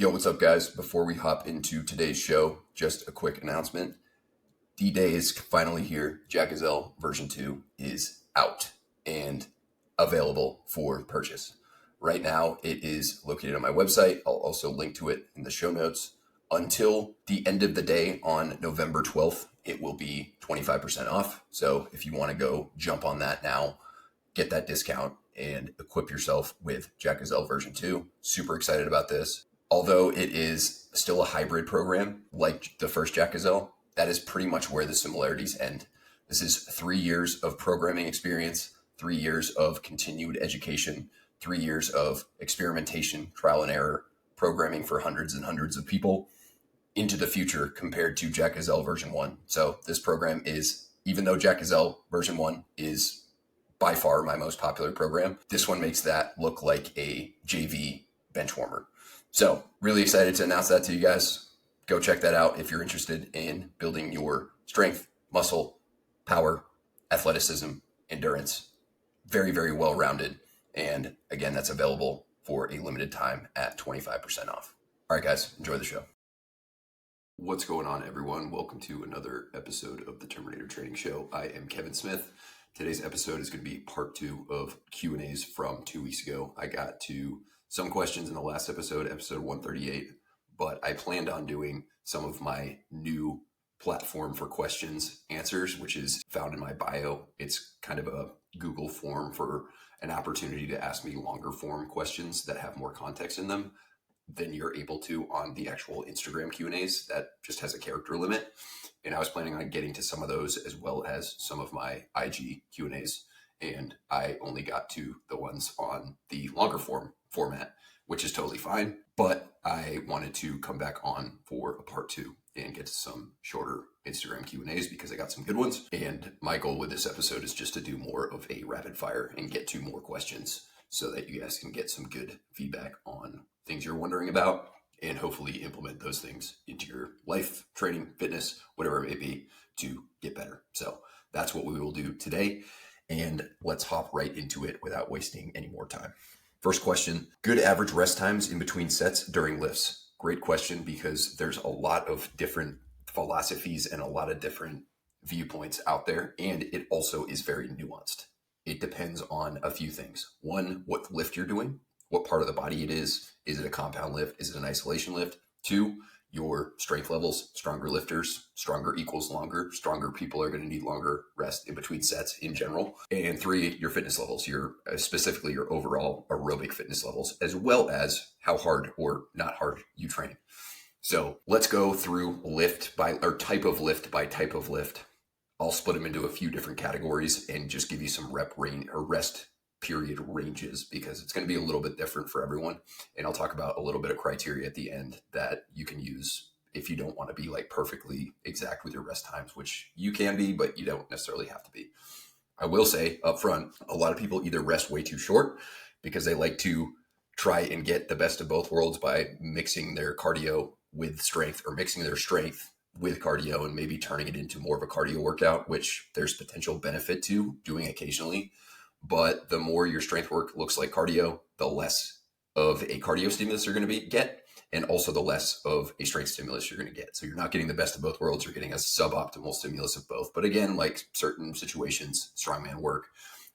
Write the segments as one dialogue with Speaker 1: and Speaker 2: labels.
Speaker 1: Yo, what's up, guys? Before we hop into today's show, just a quick announcement. D-Day is finally here. Jack Gazelle version 2 is out and available for purchase. Right now, it is located on my website. I'll also link to it in the show notes. Until the end of the day on November 12th, it will be 25% off. So if you want to go jump on that now, get that discount and equip yourself with Jack Gazelle version 2. Super excited about this. Although it is still a hybrid program like the first Jack Gazelle, that is pretty much where the similarities end. This is 3 years of programming experience, 3 years of continued education, 3 years of experimentation, trial and error, programming for hundreds and hundreds of people into the future compared to Jack Gazelle version 1. So this program is, even though Jack Gazelle version 1 is by far my most popular program, this one makes that look like a JV bench warmer. So really excited to announce that to you guys. Go check that out if you're interested in building your strength, muscle, power, athleticism, endurance. Very, very well-rounded. And again, that's available for a limited time at 25% off. All right, guys, enjoy the show. What's going on, everyone? Welcome to another episode of the Terminator Training Show. I am Kevin Smith. Today's episode is going to be part 2 of Q&As from 2 weeks ago. I got to some questions in the last episode 138, but I planned on doing some of my new platform for questions answers, which is found in my bio. It's kind of a Google form for an opportunity to ask me longer form questions that have more context in them than you're able to on the actual Instagram Q&As that just has a character limit. And I was planning on getting to some of those as well as some of my IG Q&As. And I only got to the ones on the longer format, which is totally fine. But I wanted to come back on for a part 2 and get to some shorter Instagram Q&As because I got some good ones. And my goal with this episode is just to do more of a rapid fire and get to more questions so that you guys can get some good feedback on things you're wondering about and hopefully implement those things into your life, training, fitness, whatever it may be to get better. So that's what we will do today. And let's hop right into it without wasting any more time. First question, good average rest times in between sets during lifts? Great question, because there's a lot of different philosophies and a lot of different viewpoints out there. And it also is very nuanced. It depends on a few things. One, what lift you're doing, what part of the body it is. Is it a compound lift? Is it an isolation lift? 2, your strength levels. Stronger lifters, stronger equals longer. Stronger people are going to need longer rest in between sets in general. And 3, your fitness levels, specifically your overall aerobic fitness levels, as well as how hard or not hard you train. So let's go through type of lift by type of lift. I'll split them into a few different categories and just give you some rep range or rest period ranges because it's going to be a little bit different for everyone. And I'll talk about a little bit of criteria at the end that you can use if you don't want to be like perfectly exact with your rest times, which you can be, but you don't necessarily have to be. I will say up front, a lot of people either rest way too short because they like to try and get the best of both worlds by mixing their cardio with strength or mixing their strength with cardio and maybe turning it into more of a cardio workout, which there's potential benefit to doing occasionally. But the more your strength work looks like cardio, the less of a cardio stimulus you're going to get, and also the less of a strength stimulus you're going to get. So you're not getting the best of both worlds. You're getting a suboptimal stimulus of both. But again, like certain situations, strongman work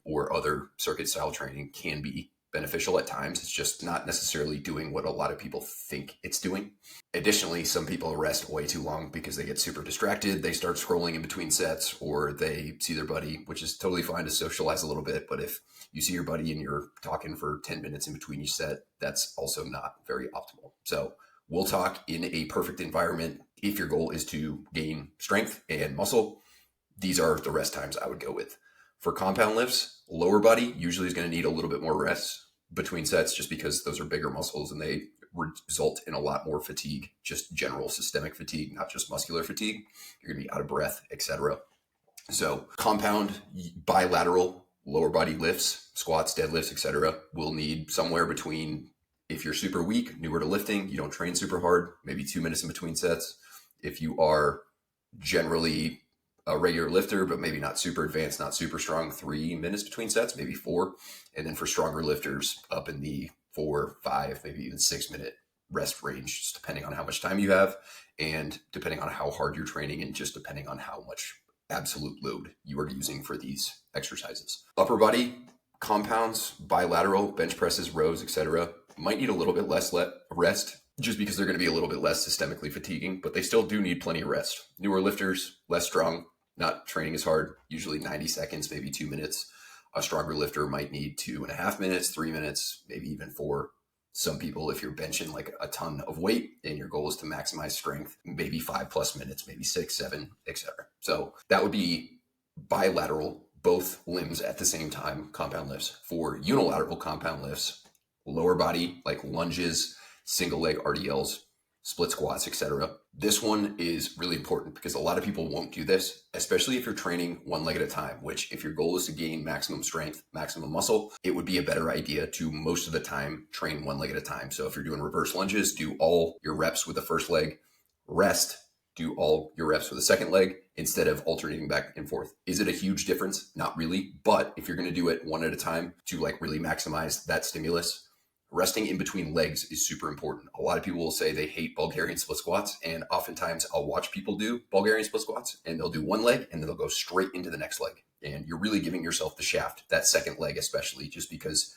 Speaker 1: or other circuit style training can be beneficial at times. It's just not necessarily doing what a lot of people think it's doing. Additionally, some people rest way too long because they get super distracted. They start scrolling in between sets or they see their buddy, which is totally fine to socialize a little bit. But if you see your buddy and you're talking for 10 minutes in between each set, that's also not very optimal. So we'll talk in a perfect environment. If your goal is to gain strength and muscle, these are the rest times I would go with. For compound lifts, lower body usually is going to need a little bit more rest between sets just because those are bigger muscles and they result in a lot more fatigue, just general systemic fatigue, not just muscular fatigue. You're going to be out of breath, etc. So compound bilateral lower body lifts, squats, deadlifts, etc. will need somewhere between, if you're super weak, newer to lifting, you don't train super hard, maybe 2 minutes in between sets. If you are generally a regular lifter, but maybe not super advanced, not super strong, 3 minutes between sets, maybe 4. And then for stronger lifters, up in the 4, 5, maybe even 6 minute rest range, just depending on how much time you have and depending on how hard you're training and just depending on how much absolute load you are using for these exercises. Upper body, compounds, bilateral, bench presses, rows, etc. might need a little bit less rest just because they're going to be a little bit less systemically fatiguing, but they still do need plenty of rest. Newer lifters, less strong, not training as hard, usually 90 seconds, maybe 2 minutes. A stronger lifter might need 2.5 minutes, 3 minutes, maybe even 4. Some people, if you're benching like a ton of weight and your goal is to maximize strength, maybe 5+ minutes, maybe 6, 7, etc. So that would be bilateral, both limbs at the same time, compound lifts. For unilateral compound lifts, lower body, like lunges, single leg RDLs, split squats, etc. This one is really important because a lot of people won't do this, especially if you're training one leg at a time, which if your goal is to gain maximum strength, maximum muscle, it would be a better idea to most of the time train one leg at a time. So if you're doing reverse lunges, do all your reps with the first leg, rest, do all your reps with the second leg instead of alternating back and forth. Is it a huge difference? Not really, but if you're going to do it one at a time to like really maximize that stimulus, resting in between legs is super important. A lot of people will say they hate Bulgarian split squats, and oftentimes I'll watch people do Bulgarian split squats and they'll do one leg and then they'll go straight into the next leg. And you're really giving yourself the shaft, that second leg especially, just because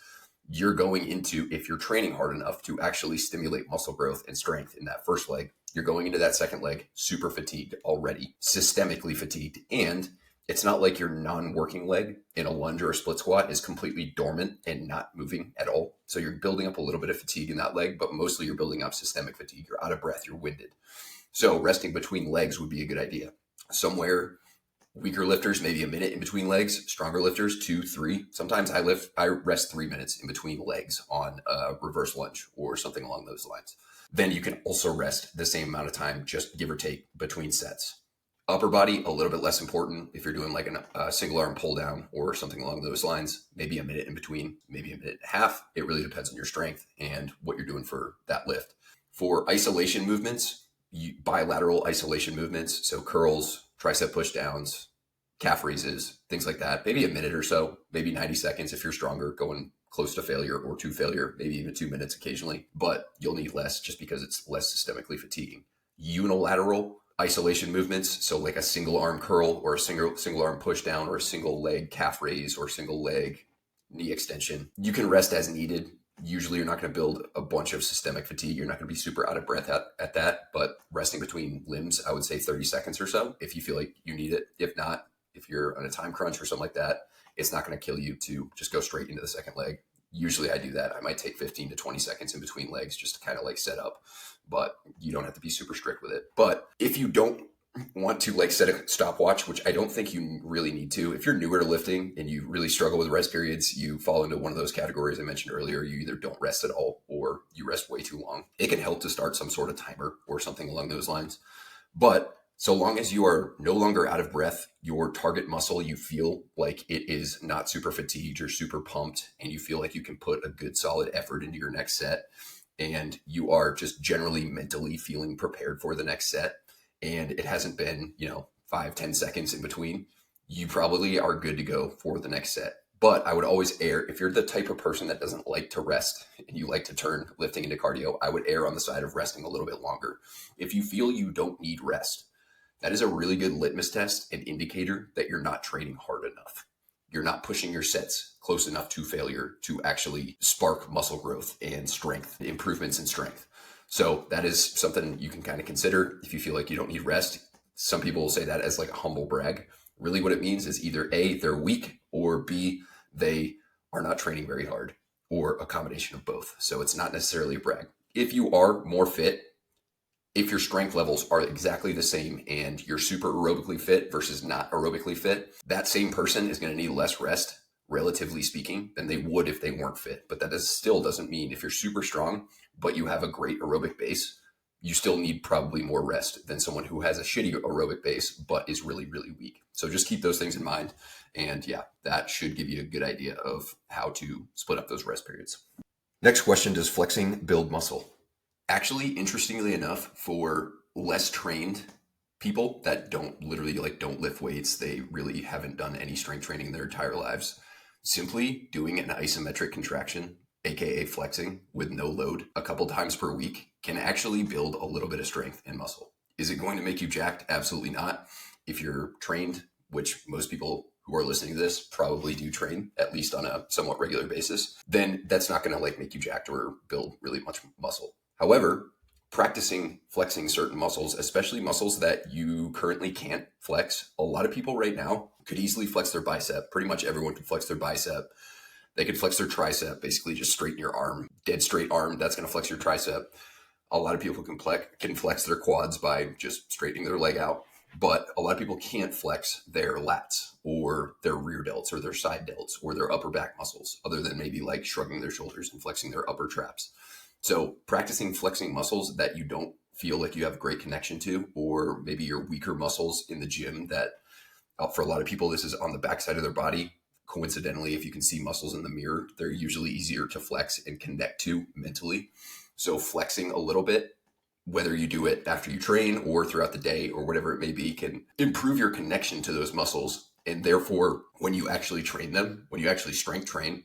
Speaker 1: you're going into, if you're training hard enough to actually stimulate muscle growth and strength in that first leg, you're going into that second leg super fatigued already, systemically fatigued. And it's not like your non-working leg in a lunge or a split squat is completely dormant and not moving at all. So you're building up a little bit of fatigue in that leg, but mostly you're building up systemic fatigue. You're out of breath, you're winded. So resting between legs would be a good idea. Somewhere, weaker lifters, maybe a minute in between legs. Stronger lifters, 2, 3. Sometimes I rest 3 minutes in between legs on a reverse lunge or something along those lines. Then you can also rest the same amount of time, just give or take, between sets. Upper body, a little bit less important. If you're doing like a single arm pull down or something along those lines, maybe a minute in between, maybe a minute and a half. It really depends on your strength and what you're doing for that lift. For isolation movements, bilateral isolation movements, so curls, tricep push downs, calf raises, things like that, maybe a minute or so, maybe 90 seconds if you're stronger, going close to failure or to failure, maybe even 2 minutes occasionally, but you'll need less just because it's less systemically fatiguing. Unilateral isolation movements, so like a single arm curl or a single arm push down or a single leg calf raise or single leg knee extension. You can rest as needed. Usually you're not going to build a bunch of systemic fatigue. You're not going to be super out of breath at that, but resting between limbs, I would say 30 seconds or so if you feel like you need it. If not, if you're on a time crunch or something like that, it's not going to kill you to just go straight into the second leg. Usually I do that. I might take 15 to 20 seconds in between legs just to kind of like set up, but you don't have to be super strict with it. But if you don't want to like set a stopwatch, which I don't think you really need to, if you're newer to lifting and you really struggle with rest periods, you fall into one of those categories I mentioned earlier. You either don't rest at all or you rest way too long. It can help to start some sort of timer or something along those lines. But so long as you are no longer out of breath, your target muscle, you feel like it is not super fatigued or super pumped, and you feel like you can put a good solid effort into your next set, and you are just generally mentally feeling prepared for the next set, and it hasn't been, 5-10 seconds in between, you probably are good to go for the next set. But I would always err, if you're the type of person that doesn't like to rest and you like to turn lifting into cardio, I would err on the side of resting a little bit longer. If you feel you don't need rest, that is a really good litmus test and indicator that you're not training hard enough. You're not pushing your sets close enough to failure to actually spark muscle growth and strength, improvements in strength. So that is something you can kind of consider if you feel like you don't need rest. Some people will say that as like a humble brag. Really what it means is either A, they're weak, or B, they are not training very hard, or a combination of both. So it's not necessarily a brag. If you are more fit, if your strength levels are exactly the same and you're super aerobically fit versus not aerobically fit, that same person is going to need less rest, relatively speaking, than they would if they weren't fit. But that still doesn't mean if you're super strong, but you have a great aerobic base, you still need probably more rest than someone who has a shitty aerobic base, but is really, really weak. So just keep those things in mind. And yeah, that should give you a good idea of how to split up those rest periods. Next question, does flexing build muscle? Actually, interestingly enough, for less trained people that don't lift weights, they really haven't done any strength training in their entire lives, simply doing an isometric contraction, aka flexing with no load a couple times per week, can actually build a little bit of strength and muscle. Is it going to make you jacked? Absolutely not. If you're trained, which most people who are listening to this probably do train at least on a somewhat regular basis, then that's not going to like make you jacked or build really much muscle. However, practicing flexing certain muscles, especially muscles that you currently can't flex. A lot of people right now could easily flex their bicep. Pretty much everyone can flex their bicep. They could flex their tricep, basically just straighten your arm, dead straight arm. That's going to flex your tricep. A lot of people can flex their quads by just straightening their leg out. But a lot of people can't flex their lats or their rear delts or their side delts or their upper back muscles, other than maybe like shrugging their shoulders and flexing their upper traps. So practicing flexing muscles that you don't feel like you have a great connection to, or maybe your weaker muscles in the gym that for a lot of people, this is on the backside of their body. Coincidentally, if you can see muscles in the mirror, they're usually easier to flex and connect to mentally. So flexing a little bit, whether you do it after you train or throughout the day or whatever it may be, can improve your connection to those muscles. And therefore, when you actually train them, when you actually strength train,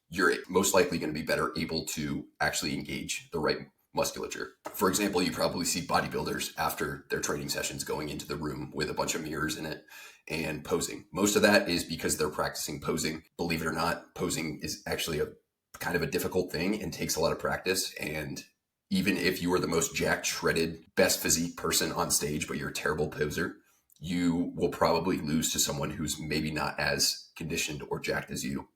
Speaker 1: you're most likely going to be better able to actually engage the right musculature. For example, you probably see bodybuilders after their training sessions going into the room with a bunch of mirrors in it and posing. Most of that is because they're practicing posing. Believe it or not, posing is actually a kind of a difficult thing and takes a lot of practice. And even if you are the most jacked, shredded, best physique person on stage, but you're a terrible poser, you will probably lose to someone who's maybe not as conditioned or jacked as you,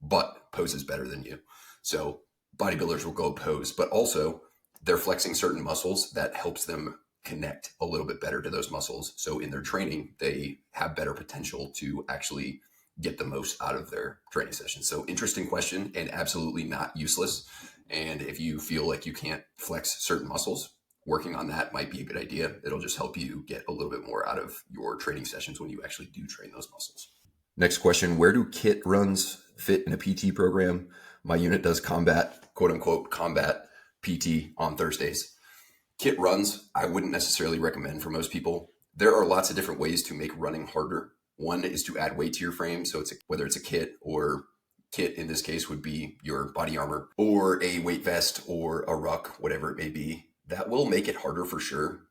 Speaker 1: but poses better than you. So bodybuilders will go pose, but also they're flexing certain muscles that helps them connect a little bit better to those muscles. So in their training, they have better potential to actually get the most out of their training sessions. So interesting question and absolutely not useless. And if you feel like you can't flex certain muscles, working on that might be a good idea. It'll just help you get a little bit more out of your training sessions when you actually do train those muscles. Next question, where do kit runs fit in a PT program? My unit does combat, quote unquote, combat PT on Thursdays. Kit runs, I wouldn't necessarily recommend for most people. There are lots of different ways to make running harder. One is to add weight to your frame. So whether it's a kit or kit in this case would be your body armor or a weight vest or a ruck, whatever it may be. That will make it harder for sure.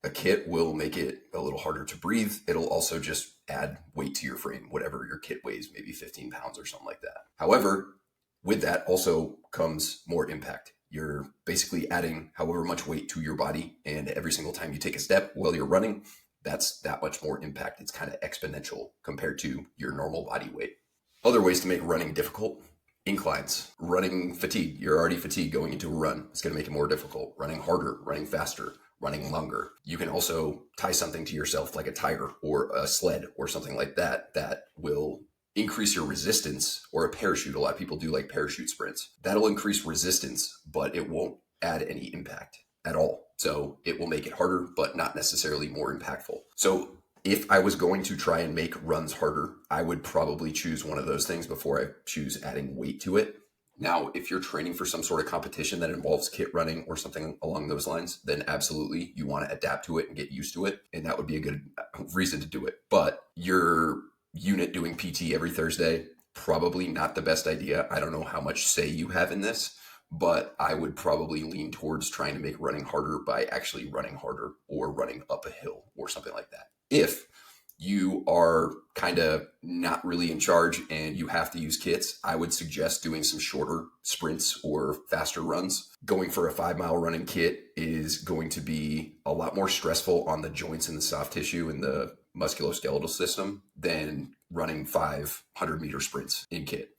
Speaker 1: A kit will make it a little harder to breathe. It'll also just add weight to your frame, whatever your kit weighs, maybe 15 pounds or something like that. However, with that also comes more impact. You're basically adding however much weight to your body, and every single time you take a step while you're running, that's that much more impact. It's kind of exponential compared to your normal body weight. Other ways to make running difficult: inclines, running fatigue. You're already fatigued going into a run. It's going to make it more difficult. Running harder, running faster, running longer. You can also tie something to yourself like a tire or a sled or something like that that will increase your resistance, or a parachute. A lot of people do like parachute sprints. That'll increase resistance, but it won't add any impact at all. So it will make it harder, but not necessarily more impactful. So if I was going to try and make runs harder, I would probably choose one of those things before I choose adding weight to it. Now, if you're training for some sort of competition that involves kit running or something along those lines, then absolutely you want to adapt to it and get used to it. And that would be a good reason to do it. But your unit doing PT every Thursday, probably not the best idea. I don't know how much say you have in this, but I would probably lean towards trying to make running harder by actually running harder or running up a hill or something like that. If you are kind of not really in charge and you have to use kits, I would suggest doing some shorter sprints or faster runs. Going for a 5-mile running kit is going to be a lot more stressful on the joints and the soft tissue and the musculoskeletal system than running 500-meter sprints in kit.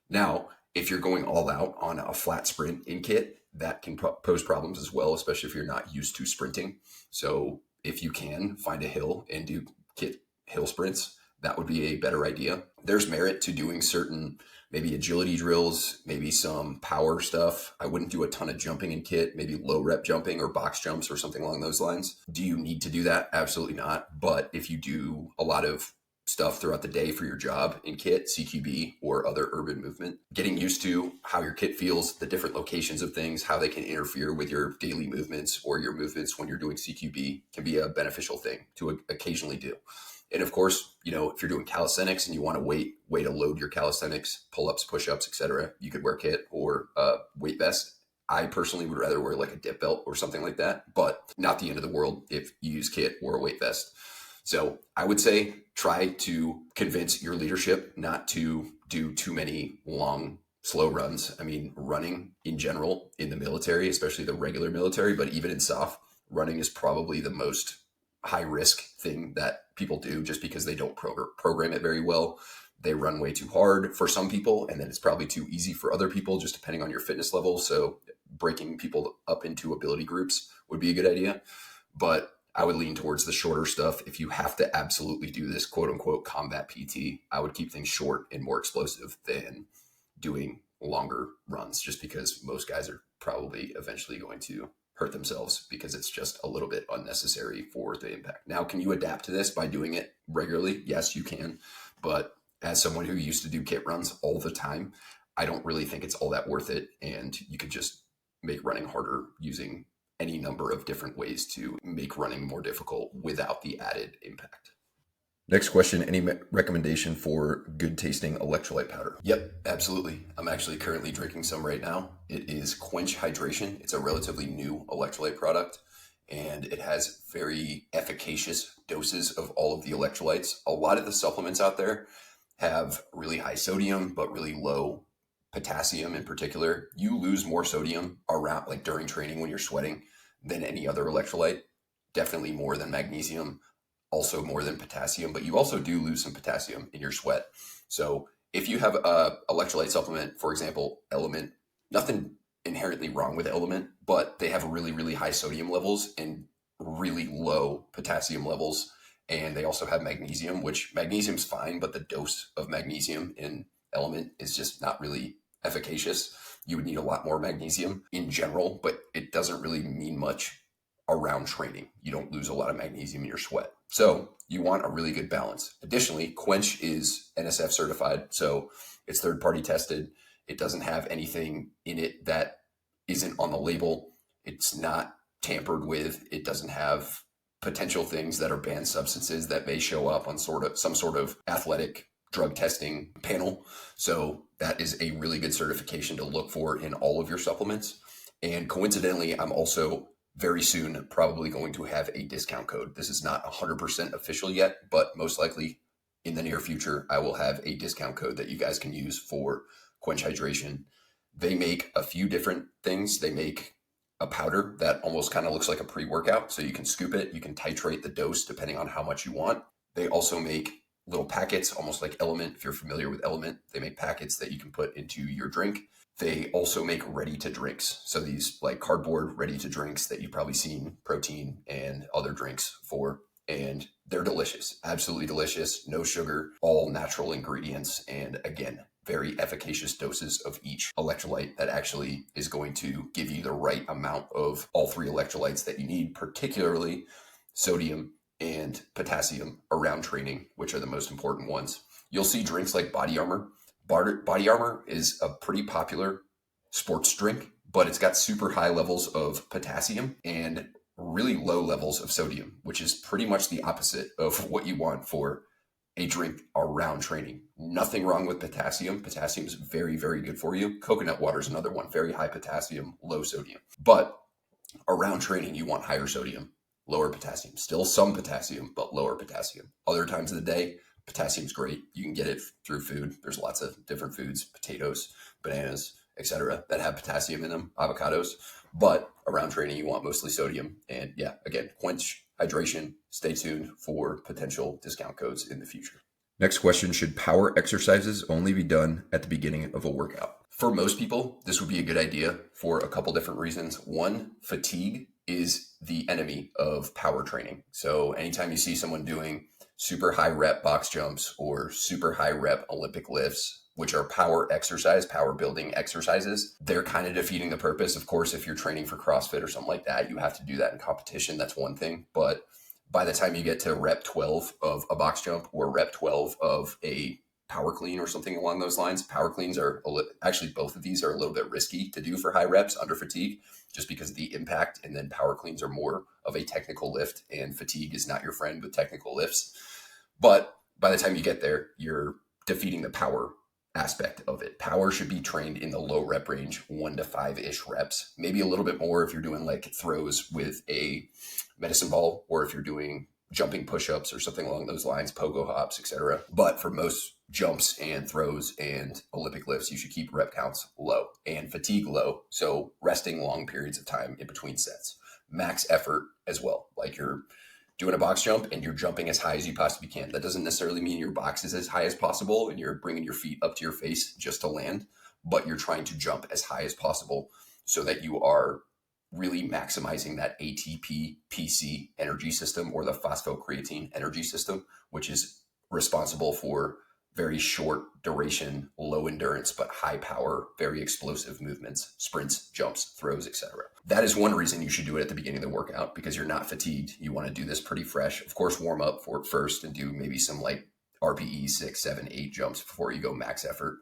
Speaker 1: Now, if you're going all out on a flat sprint in kit, that can pose problems as well, especially if you're not used to sprinting. So if you can find a hill and do kit hill sprints, that would be a better idea. There's merit to doing certain maybe agility drills, maybe some power stuff. I wouldn't do a ton of jumping in kit, maybe low rep jumping or box jumps or something along those lines. Do you need to do that? Absolutely not. But if you do a lot of stuff throughout the day for your job in kit, CQB, or other urban movement, getting used to how your kit feels, the different locations of things, how they can interfere with your daily movements or your movements when you're doing CQB can be a beneficial thing to occasionally do. And of course, if you're doing calisthenics and you want to way to load your calisthenics, pull-ups, push-ups, etc., you could wear kit or a weight vest. I personally would rather wear like a dip belt or something like that, but not the end of the world if you use kit or a weight vest. So I would say try to convince your leadership not to do too many long, slow runs. I mean, running in general in the military, especially the regular military, but even in SOF, running is probably the most high risk thing that people do just because they don't program it very well. They run way too hard for some people, and then it's probably too easy for other people, just depending on your fitness level. So breaking people up into ability groups would be a good idea. But I would lean towards the shorter stuff. If you have to absolutely do this quote unquote combat PT, I would keep things short and more explosive than doing longer runs, just because most guys are probably eventually going to hurt themselves because it's just a little bit unnecessary for the impact. Now, can you adapt to this by doing it regularly? Yes, you can. But as someone who used to do kit runs all the time, I don't really think it's all that worth it. And you could just make running harder using any number of different ways to make running more difficult without the added impact. Next question, any recommendation for good tasting electrolyte powder? Yep, absolutely. I'm actually currently drinking some right now. It is Quench Hydration. It's a relatively new electrolyte product, and it has very efficacious doses of all of the electrolytes. A lot of the supplements out there have really high sodium, but really low potassium in particular. You lose more sodium around like during training when you're sweating than any other electrolyte, definitely more than magnesium, also more than potassium, but you also do lose some potassium in your sweat. So if you have a electrolyte supplement, for example, Element, nothing inherently wrong with Element, but they have really, really high sodium levels and really low potassium levels. And they also have magnesium, which magnesium's fine, but the dose of magnesium in Element is just not really efficacious. You would need a lot more magnesium in general, but it doesn't really mean much around training. You don't lose a lot of magnesium in your sweat. So you want a really good balance. Additionally, Quench is NSF certified, so it's third-party tested. It doesn't have anything in it that isn't on the label. It's not tampered with. It doesn't have potential things that are banned substances that may show up on some sort of athletic drug testing panel. So that is a really good certification to look for in all of your supplements. And coincidentally, I'm also very soon probably going to have a discount code. This is not 100% official yet, but most likely in the near future, I will have a discount code that you guys can use for Quench Hydration. They make a few different things. They make a powder that almost kind of looks like a pre-workout. So you can scoop it, you can titrate the dose depending on how much you want. They also make little packets, almost like Element. If you're familiar with Element, they make packets that you can put into your drink. They also make ready to drinks. So these like cardboard ready to drinks that you've probably seen protein and other drinks for. And they're delicious, absolutely delicious, no sugar, all natural ingredients. And again, very efficacious doses of each electrolyte that actually is going to give you the right amount of all three electrolytes that you need, particularly sodium and potassium around training, which are the most important ones. You'll see drinks like Body Armor. Body Armor is a pretty popular sports drink, but it's got super high levels of potassium and really low levels of sodium, which is pretty much the opposite of what you want for a drink around training. Nothing wrong with potassium. Potassium is very, very good for you. Coconut water is another one, very high potassium, low sodium. But around training, you want higher sodium, lower potassium. Still some potassium, but lower potassium. Other times of the day, potassium's great. You can get it through food. There's lots of different foods, potatoes, bananas, etc., that have potassium in them, avocados. But around training, you want mostly sodium. And yeah, again, Quench Hydration. Stay tuned for potential discount codes in the future. Next question, should power exercises only be done at the beginning of a workout? For most people, this would be a good idea for a couple different reasons. One, fatigue is the enemy of power training. So anytime you see someone doing super high rep box jumps or super high rep Olympic lifts, which are power building exercises, they're kind of defeating the purpose. Of course, if you're training for CrossFit or something like that, you have to do that in competition. That's one thing. But by the time you get to rep 12 of a box jump or rep 12 of a power clean or something along those lines, power cleans are actually, both of these are a little bit risky to do for high reps under fatigue, just because of the impact. And then power cleans are more of a technical lift, and fatigue is not your friend with technical lifts. But by the time you get there, you're defeating the power aspect of it. Power should be trained in the low rep range, 1 to 5-ish reps, maybe a little bit more if you're doing like throws with a medicine ball, or if you're doing jumping push-ups or something along those lines, pogo hops, etc. But for most jumps and throws and Olympic lifts, you should keep rep counts low and fatigue low. So resting long periods of time in between sets. Max effort as well. Like you're doing a box jump and you're jumping as high as you possibly can. That doesn't necessarily mean your box is as high as possible and you're bringing your feet up to your face just to land, but you're trying to jump as high as possible so that you are really maximizing that ATP PC energy system, or the phosphocreatine energy system, which is responsible for very short duration, low endurance, but high power, very explosive movements, sprints, jumps, throws, etc. That is one reason you should do it at the beginning of the workout, because you're not fatigued. You want to do this pretty fresh. Of course, warm up for it first and do maybe some like RPE 6, 7, 8 jumps before you go max effort.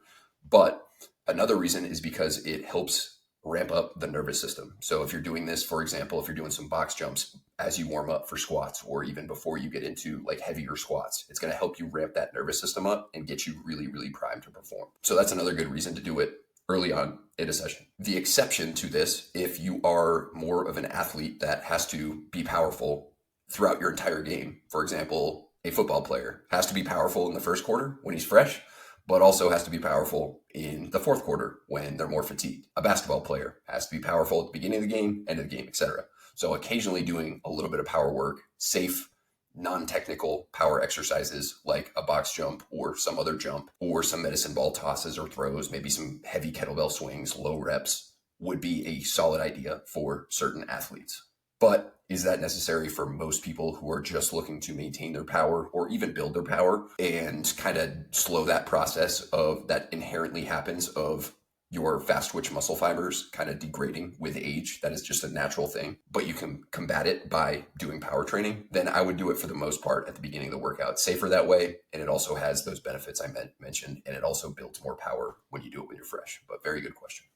Speaker 1: But another reason is because it helps ramp up the nervous system. So if you're doing this, for example, if you're doing some box jumps as you warm up for squats, or even before you get into like heavier squats, it's going to help you ramp that nervous system up and get you really, really primed to perform. So that's another good reason to do it early on in a session. The exception to this, if you are more of an athlete that has to be powerful throughout your entire game, for example, a football player has to be powerful in the first quarter when he's fresh, but also has to be powerful in the fourth quarter when they're more fatigued. A basketball player has to be powerful at the beginning of the game, end of the game, etc. So occasionally doing a little bit of power work, safe, non-technical power exercises like a box jump or some other jump, or some medicine ball tosses or throws, maybe some heavy kettlebell swings, low reps, would be a solid idea for certain athletes. But is that necessary for most people who are just looking to maintain their power or even build their power, and kind of slow that process of that inherently happens of your fast twitch muscle fibers kind of degrading with age? That is just a natural thing, but you can combat it by doing power training. Then I would do it for the most part at the beginning of the workout. Safer that way, and it also has those benefits I mentioned, and it also builds more power when you do it when you're fresh. But very good question.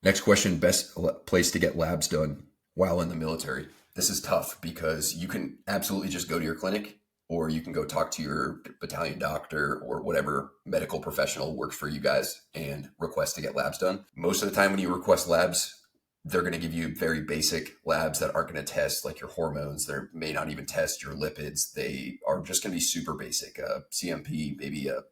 Speaker 1: Next question, best place to get labs done while in the military. This is tough because you can absolutely just go to your clinic, or you can go talk to your battalion doctor or whatever medical professional works for you guys and request to get labs done. Most of the time when you request labs, they're going to give you very basic labs that aren't going to test like your hormones. They may not even test your lipids. They are just going to be super basic, CMP, maybe a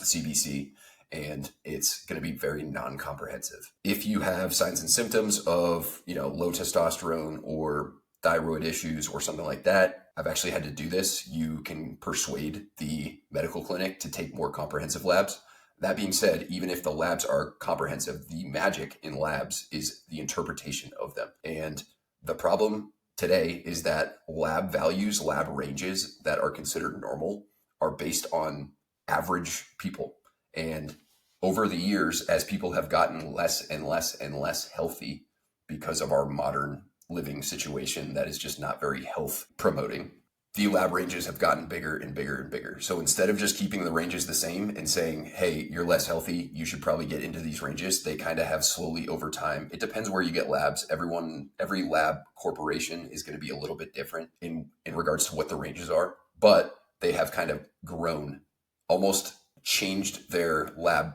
Speaker 1: CBC. And it's going to be very non-comprehensive. If you have signs and symptoms of, low testosterone or thyroid issues or something like that, I've actually had to do this. You can persuade the medical clinic to take more comprehensive labs. That being said, even if the labs are comprehensive, the magic in labs is the interpretation of them. And the problem today is that lab values, lab ranges that are considered normal are based on average people. And over the years, as people have gotten less and less and less healthy because of our modern living situation that is just not very health promoting, the lab ranges have gotten bigger and bigger and bigger. So instead of just keeping the ranges the same and saying, hey, you're less healthy, you should probably get into these ranges, they kind of have slowly over time. It depends where you get labs. Every lab corporation is going to be a little bit different in regards to what the ranges are, but they have kind of grown, almost changed their lab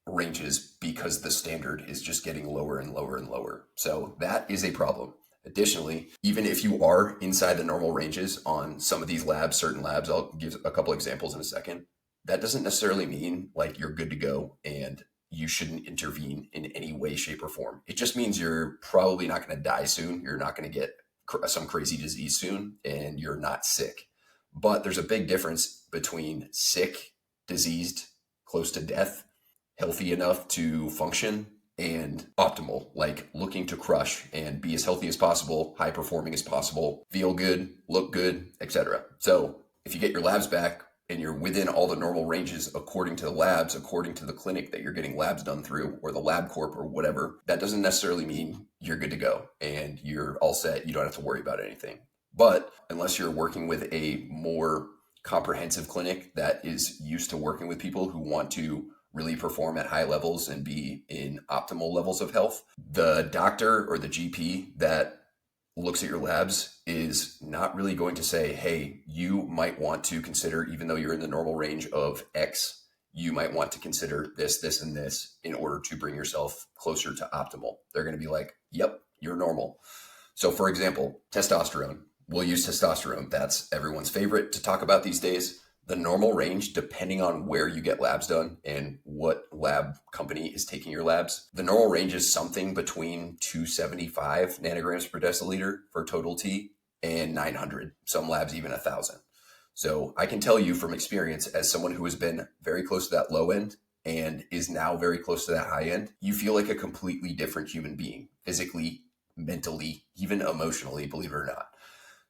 Speaker 1: ranges because the standard is just getting lower and lower and lower. So that is a problem. Additionally, even if you are inside the normal ranges on some of these labs, certain labs, I'll give a couple examples in a second, that doesn't necessarily mean like you're good to go and you shouldn't intervene in any way, shape, or form. It just means you're probably not going to die soon. You're not going to get some crazy disease soon, and you're not sick. But there's a big difference between sick, diseased, close to death, healthy enough to function, and optimal, like looking to crush and be as healthy as possible, high performing as possible, feel good, look good, etc. So if you get your labs back and you're within all the normal ranges according to the labs, according to the clinic that you're getting labs done through, or the lab corp or whatever, that doesn't necessarily mean you're good to go and you're all set. You don't have to worry about anything. But unless you're working with a more comprehensive clinic that is used to working with people who want to really perform at high levels and be in optimal levels of health, the doctor or the GP that looks at your labs is not really going to say, hey, you might want to consider, even though you're in the normal range of X, you might want to consider this, this, and this in order to bring yourself closer to optimal. They're going to be like, yep, you're normal. So for example, testosterone. We'll use testosterone. That's everyone's favorite to talk about these days. The normal range, depending on where you get labs done and what lab company is taking your labs, the normal range is something between 275 nanograms per deciliter for total T and 900, some labs even 1,000. So I can tell you from experience, as someone who has been very close to that low end and is now very close to that high end, you feel like a completely different human being, physically, mentally, even emotionally, believe it or not.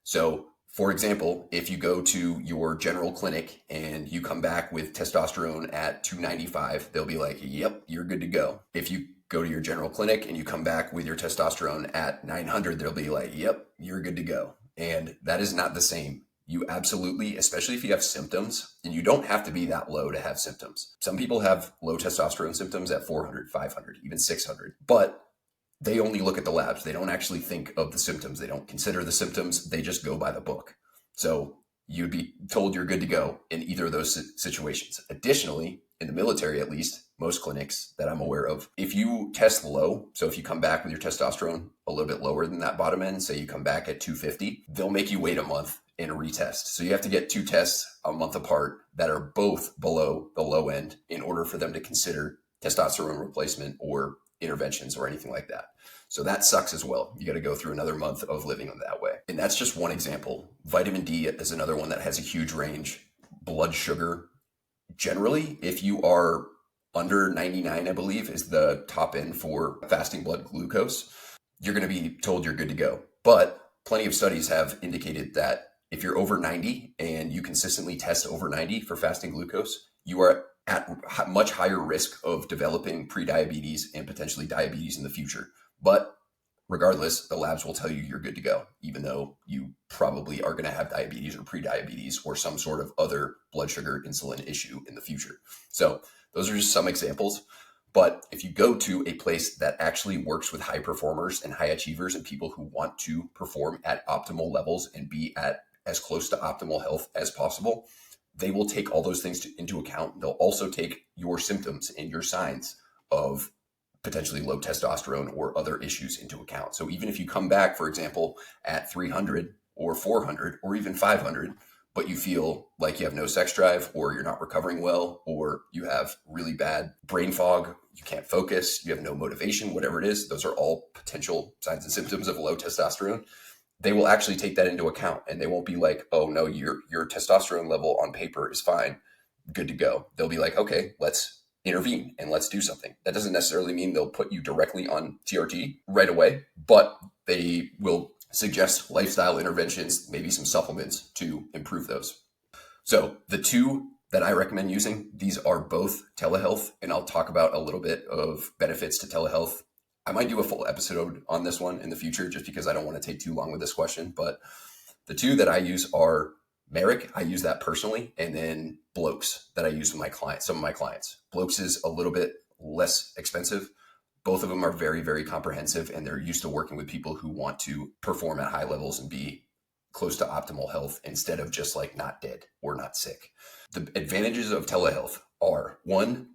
Speaker 1: So for example, if you go to your general clinic and you come back with testosterone at 295, they'll be like, yep, you're good to go. If you go to your general clinic and you come back with your testosterone at 900, they'll be like, yep, you're good to go. And that is not the same. You absolutely, especially if you have symptoms, and you don't have to be that low to have symptoms. Some people have low testosterone symptoms at 400, 500, even 600, but they only look at the labs. They don't actually think of the symptoms. They don't consider the symptoms. They just go by the book. So you'd be told you're good to go in either of those situations. Additionally, in the military, at least, most clinics that I'm aware of, if you test low, so if you come back with your testosterone a little bit lower than that bottom end, say you come back at 250, they'll make you wait a month and retest. So you have to get 2 tests a month apart that are both below the low end in order for them to consider testosterone replacement or interventions or anything like that. So that sucks as well. You got to go through another month of living that way. And that's just one example. Vitamin D is another one that has a huge range. Blood sugar, generally, if you are under 99, I believe, is the top end for fasting blood glucose, you're going to be told you're good to go. But plenty of studies have indicated that if you're over 90 and you consistently test over 90 for fasting glucose, you are at much higher risk of developing prediabetes and potentially diabetes in the future. But regardless, the labs will tell you you're good to go, even though you probably are going to have diabetes or prediabetes or some sort of other blood sugar insulin issue in the future. So those are just some examples. But if you go to a place that actually works with high performers and high achievers and people who want to perform at optimal levels and be at as close to optimal health as possible, they will take all those things into account. They'll also take your symptoms and your signs of potentially low testosterone or other issues into account. So even if you come back, for example, at 300 or 400 or even 500, but you feel like you have no sex drive or you're not recovering well, or you have really bad brain fog, you can't focus, you have no motivation, whatever it is, those are all potential signs and symptoms of low testosterone. They will actually take that into account, and they won't be like, oh no, your testosterone level on paper is fine, good to go. They'll be like, okay, let's intervene and let's do something. That doesn't necessarily mean they'll put you directly on TRT right away, but they will suggest lifestyle interventions, maybe some supplements to improve those. So the 2 that I recommend using, these are both telehealth, and I'll talk about a little bit of benefits to telehealth. I might do a full episode on this one in the future just because I don't want to take too long with this question. But the 2 that I use are Marek. I use that personally. And then Blokes that I use with my clients, some of my clients. Blokes is a little bit less expensive. Both of them are very, very comprehensive, and they're used to working with people who want to perform at high levels and be close to optimal health instead of just like not dead or not sick. The advantages of telehealth are, 1,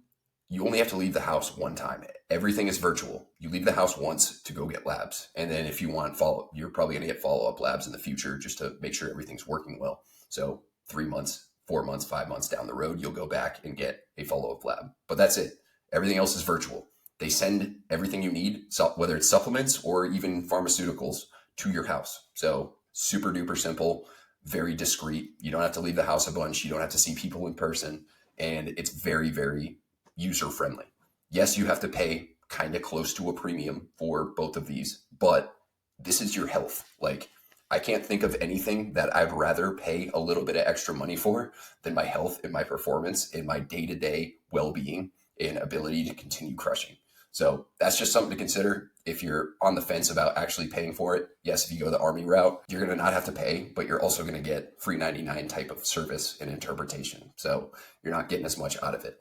Speaker 1: you only have to leave the house one time. Everything is virtual. You leave the house once to go get labs. And then if you want follow-up, you're probably going to get follow-up labs in the future just to make sure everything's working well. So 3 months, 4 months, 5 months down the road, you'll go back and get a follow-up lab. But that's it. Everything else is virtual. They send everything you need, whether it's supplements or even pharmaceuticals, to your house. So super duper simple, very discreet. You don't have to leave the house a bunch. You don't have to see people in person. And it's very, very user-friendly. Yes, you have to pay kind of close to a premium for both of these, but this is your health. Like, I can't think of anything that I'd rather pay a little bit of extra money for than my health and my performance and my day-to-day well-being and ability to continue crushing. So that's just something to consider if you're on the fence about actually paying for it. Yes, if you go the Army route, you're going to not have to pay, but you're also going to get free 99 type of service and interpretation. So you're not getting as much out of it.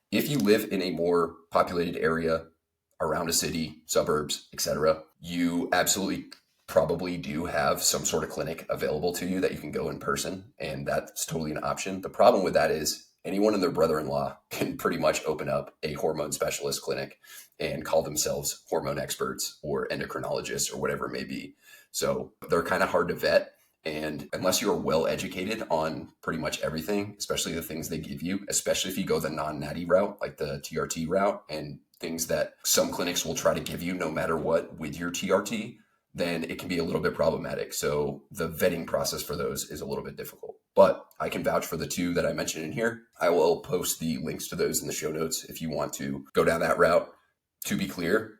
Speaker 1: If you live in a more populated area around a city, suburbs, etc., you absolutely probably do have some sort of clinic available to you that you can go in person, and that's totally an option. The problem with that is anyone and their brother-in-law can pretty much open up a hormone specialist clinic and call themselves hormone experts or endocrinologists or whatever it may be. So they're kind of hard to vet. And unless you're well educated on pretty much everything, especially the things they give you, especially if you go the non-natty route, like the TRT route, and things that some clinics will try to give you no matter what with your TRT, then it can be a little bit problematic. So the vetting process for those is a little bit difficult. But I can vouch for the two that I mentioned in here. I will post the links to those in the show notes if you want to go down that route. To be clear,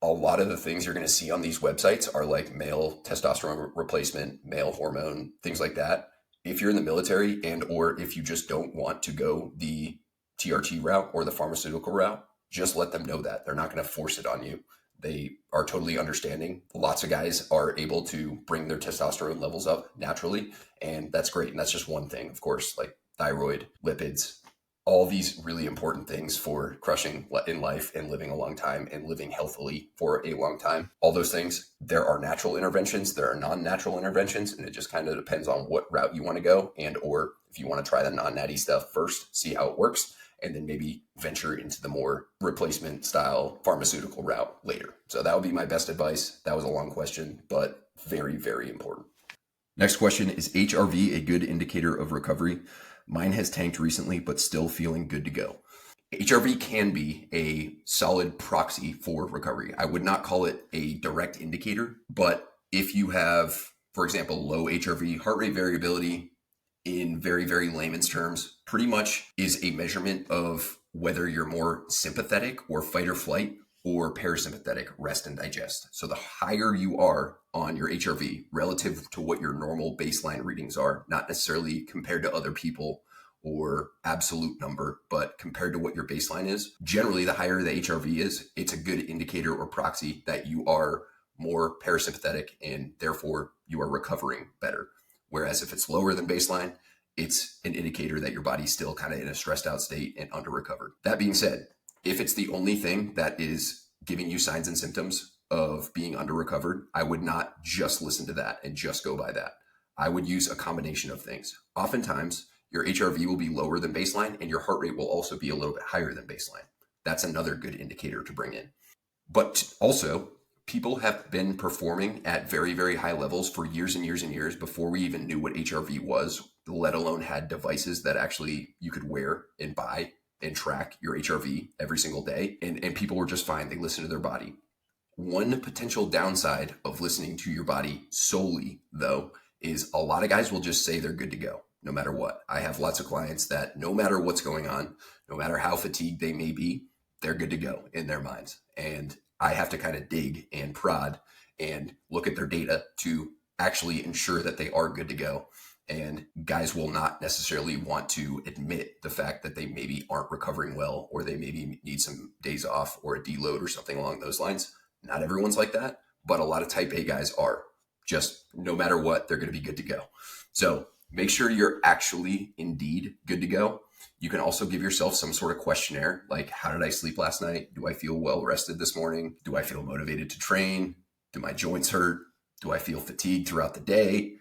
Speaker 1: a lot of the things you're going to see on these websites are like male testosterone replacement, male hormone, things like that. If you're in the military and or if you just don't want to go the TRT route or the pharmaceutical route, just let them know that. They're not going to force it on you. They are totally understanding. Lots of guys are able to bring their testosterone levels up naturally, and that's great. And that's just one thing, of course, like thyroid, lipids, all these really important things for crushing in life and living a long time and living healthily for a long time. All those things, there are natural interventions, there are non-natural interventions, and it just kind of depends on what route you want to go, and or if you want to try the non-natty stuff first, see how it works, and then maybe venture into the more replacement style pharmaceutical route later. So that would be my best advice. That was a long question, but very, very important. Next question, is HRV a good indicator of recovery? Mine has tanked recently, but still feeling good to go. HRV can be a solid proxy for recovery. I would not call it a direct indicator, but if you have, for example, low HRV, heart rate variability, in very, very layman's terms, pretty much is a measurement of whether you're more sympathetic or fight or flight or parasympathetic, rest and digest. So the higher you are on your HRV relative to what your normal baseline readings are, not necessarily compared to other people or absolute number, but compared to what your baseline is, generally the higher the HRV is, it's a good indicator or proxy that you are more parasympathetic and therefore you are recovering better. Whereas if it's lower than baseline, it's an indicator that your body's still kind of in a stressed out state and under recovered. That being said, if it's the only thing that is giving you signs and symptoms of being under recovered, I would not just listen to that and just go by that. I would use a combination of things. Oftentimes, your HRV will be lower than baseline and your heart rate will also be a little bit higher than baseline. That's another good indicator to bring in. But also, people have been performing at very, very high levels for years and years and years before we even knew what HRV was, let alone had devices that actually you could wear and buy and track your HRV every single day. And people were just fine. They listened to their body. One potential downside of listening to your body solely, though, is a lot of guys will just say they're good to go no matter what. I have lots of clients that no matter what's going on, no matter how fatigued they may be, they're good to go in their minds. And I have to kind of dig and prod and look at their data to actually ensure that they are good to go. And guys will not necessarily want to admit the fact that they maybe aren't recovering well, or they maybe need some days off or a deload or something along those lines. Not everyone's like that, but a lot of type A guys are. Just no matter what, they're going to be good to go. So make sure you're actually indeed good to go. You can also give yourself some sort of questionnaire, like, how did I sleep last night? Do I feel well rested this morning? Do I feel motivated to train? Do my joints hurt? Do I feel fatigued throughout the day?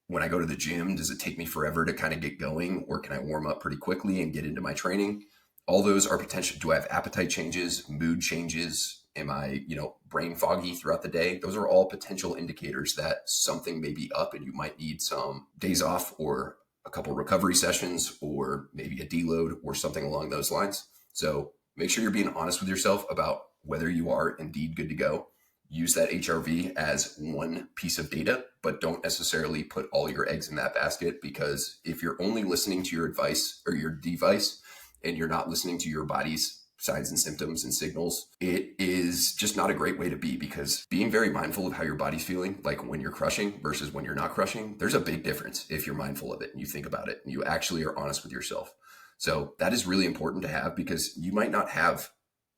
Speaker 1: When I go to the gym, does it take me forever to kind of get going, or can I warm up pretty quickly and get into my training? All those are potential. Do I have appetite changes, mood changes? Am I, brain foggy throughout the day? Those are all potential indicators that something may be up and you might need some days off or a couple recovery sessions or maybe a deload or something along those lines. So make sure you're being honest with yourself about whether you are indeed good to go. Use that HRV as one piece of data, but don't necessarily put all your eggs in that basket, because if you're only listening to your advice or your device and you're not listening to your body's signs and symptoms and signals, it is just not a great way to be, because being very mindful of how your body's feeling, like when you're crushing versus when you're not crushing, there's a big difference if you're mindful of it and you think about it and you actually are honest with yourself. So that is really important to have, because you might not have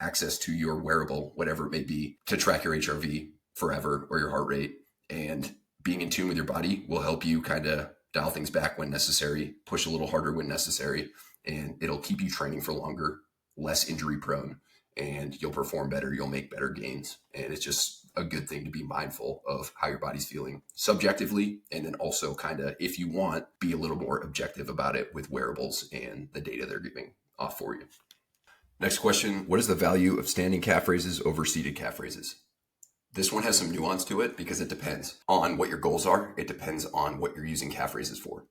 Speaker 1: access to your wearable, whatever it may be, to track your HRV forever or your heart rate. And being in tune with your body will help you kind of dial things back when necessary, push a little harder when necessary, and it'll keep you training for longer, less injury prone, and you'll perform better, you'll make better gains. And it's just a good thing to be mindful of how your body's feeling subjectively. And then also kind of, if you want, be a little more objective about it with wearables and the data they're giving off for you. Next question, what is the value of standing calf raises over seated calf raises? This one has some nuance to it because it depends on what your goals are. It depends on what you're using calf raises for.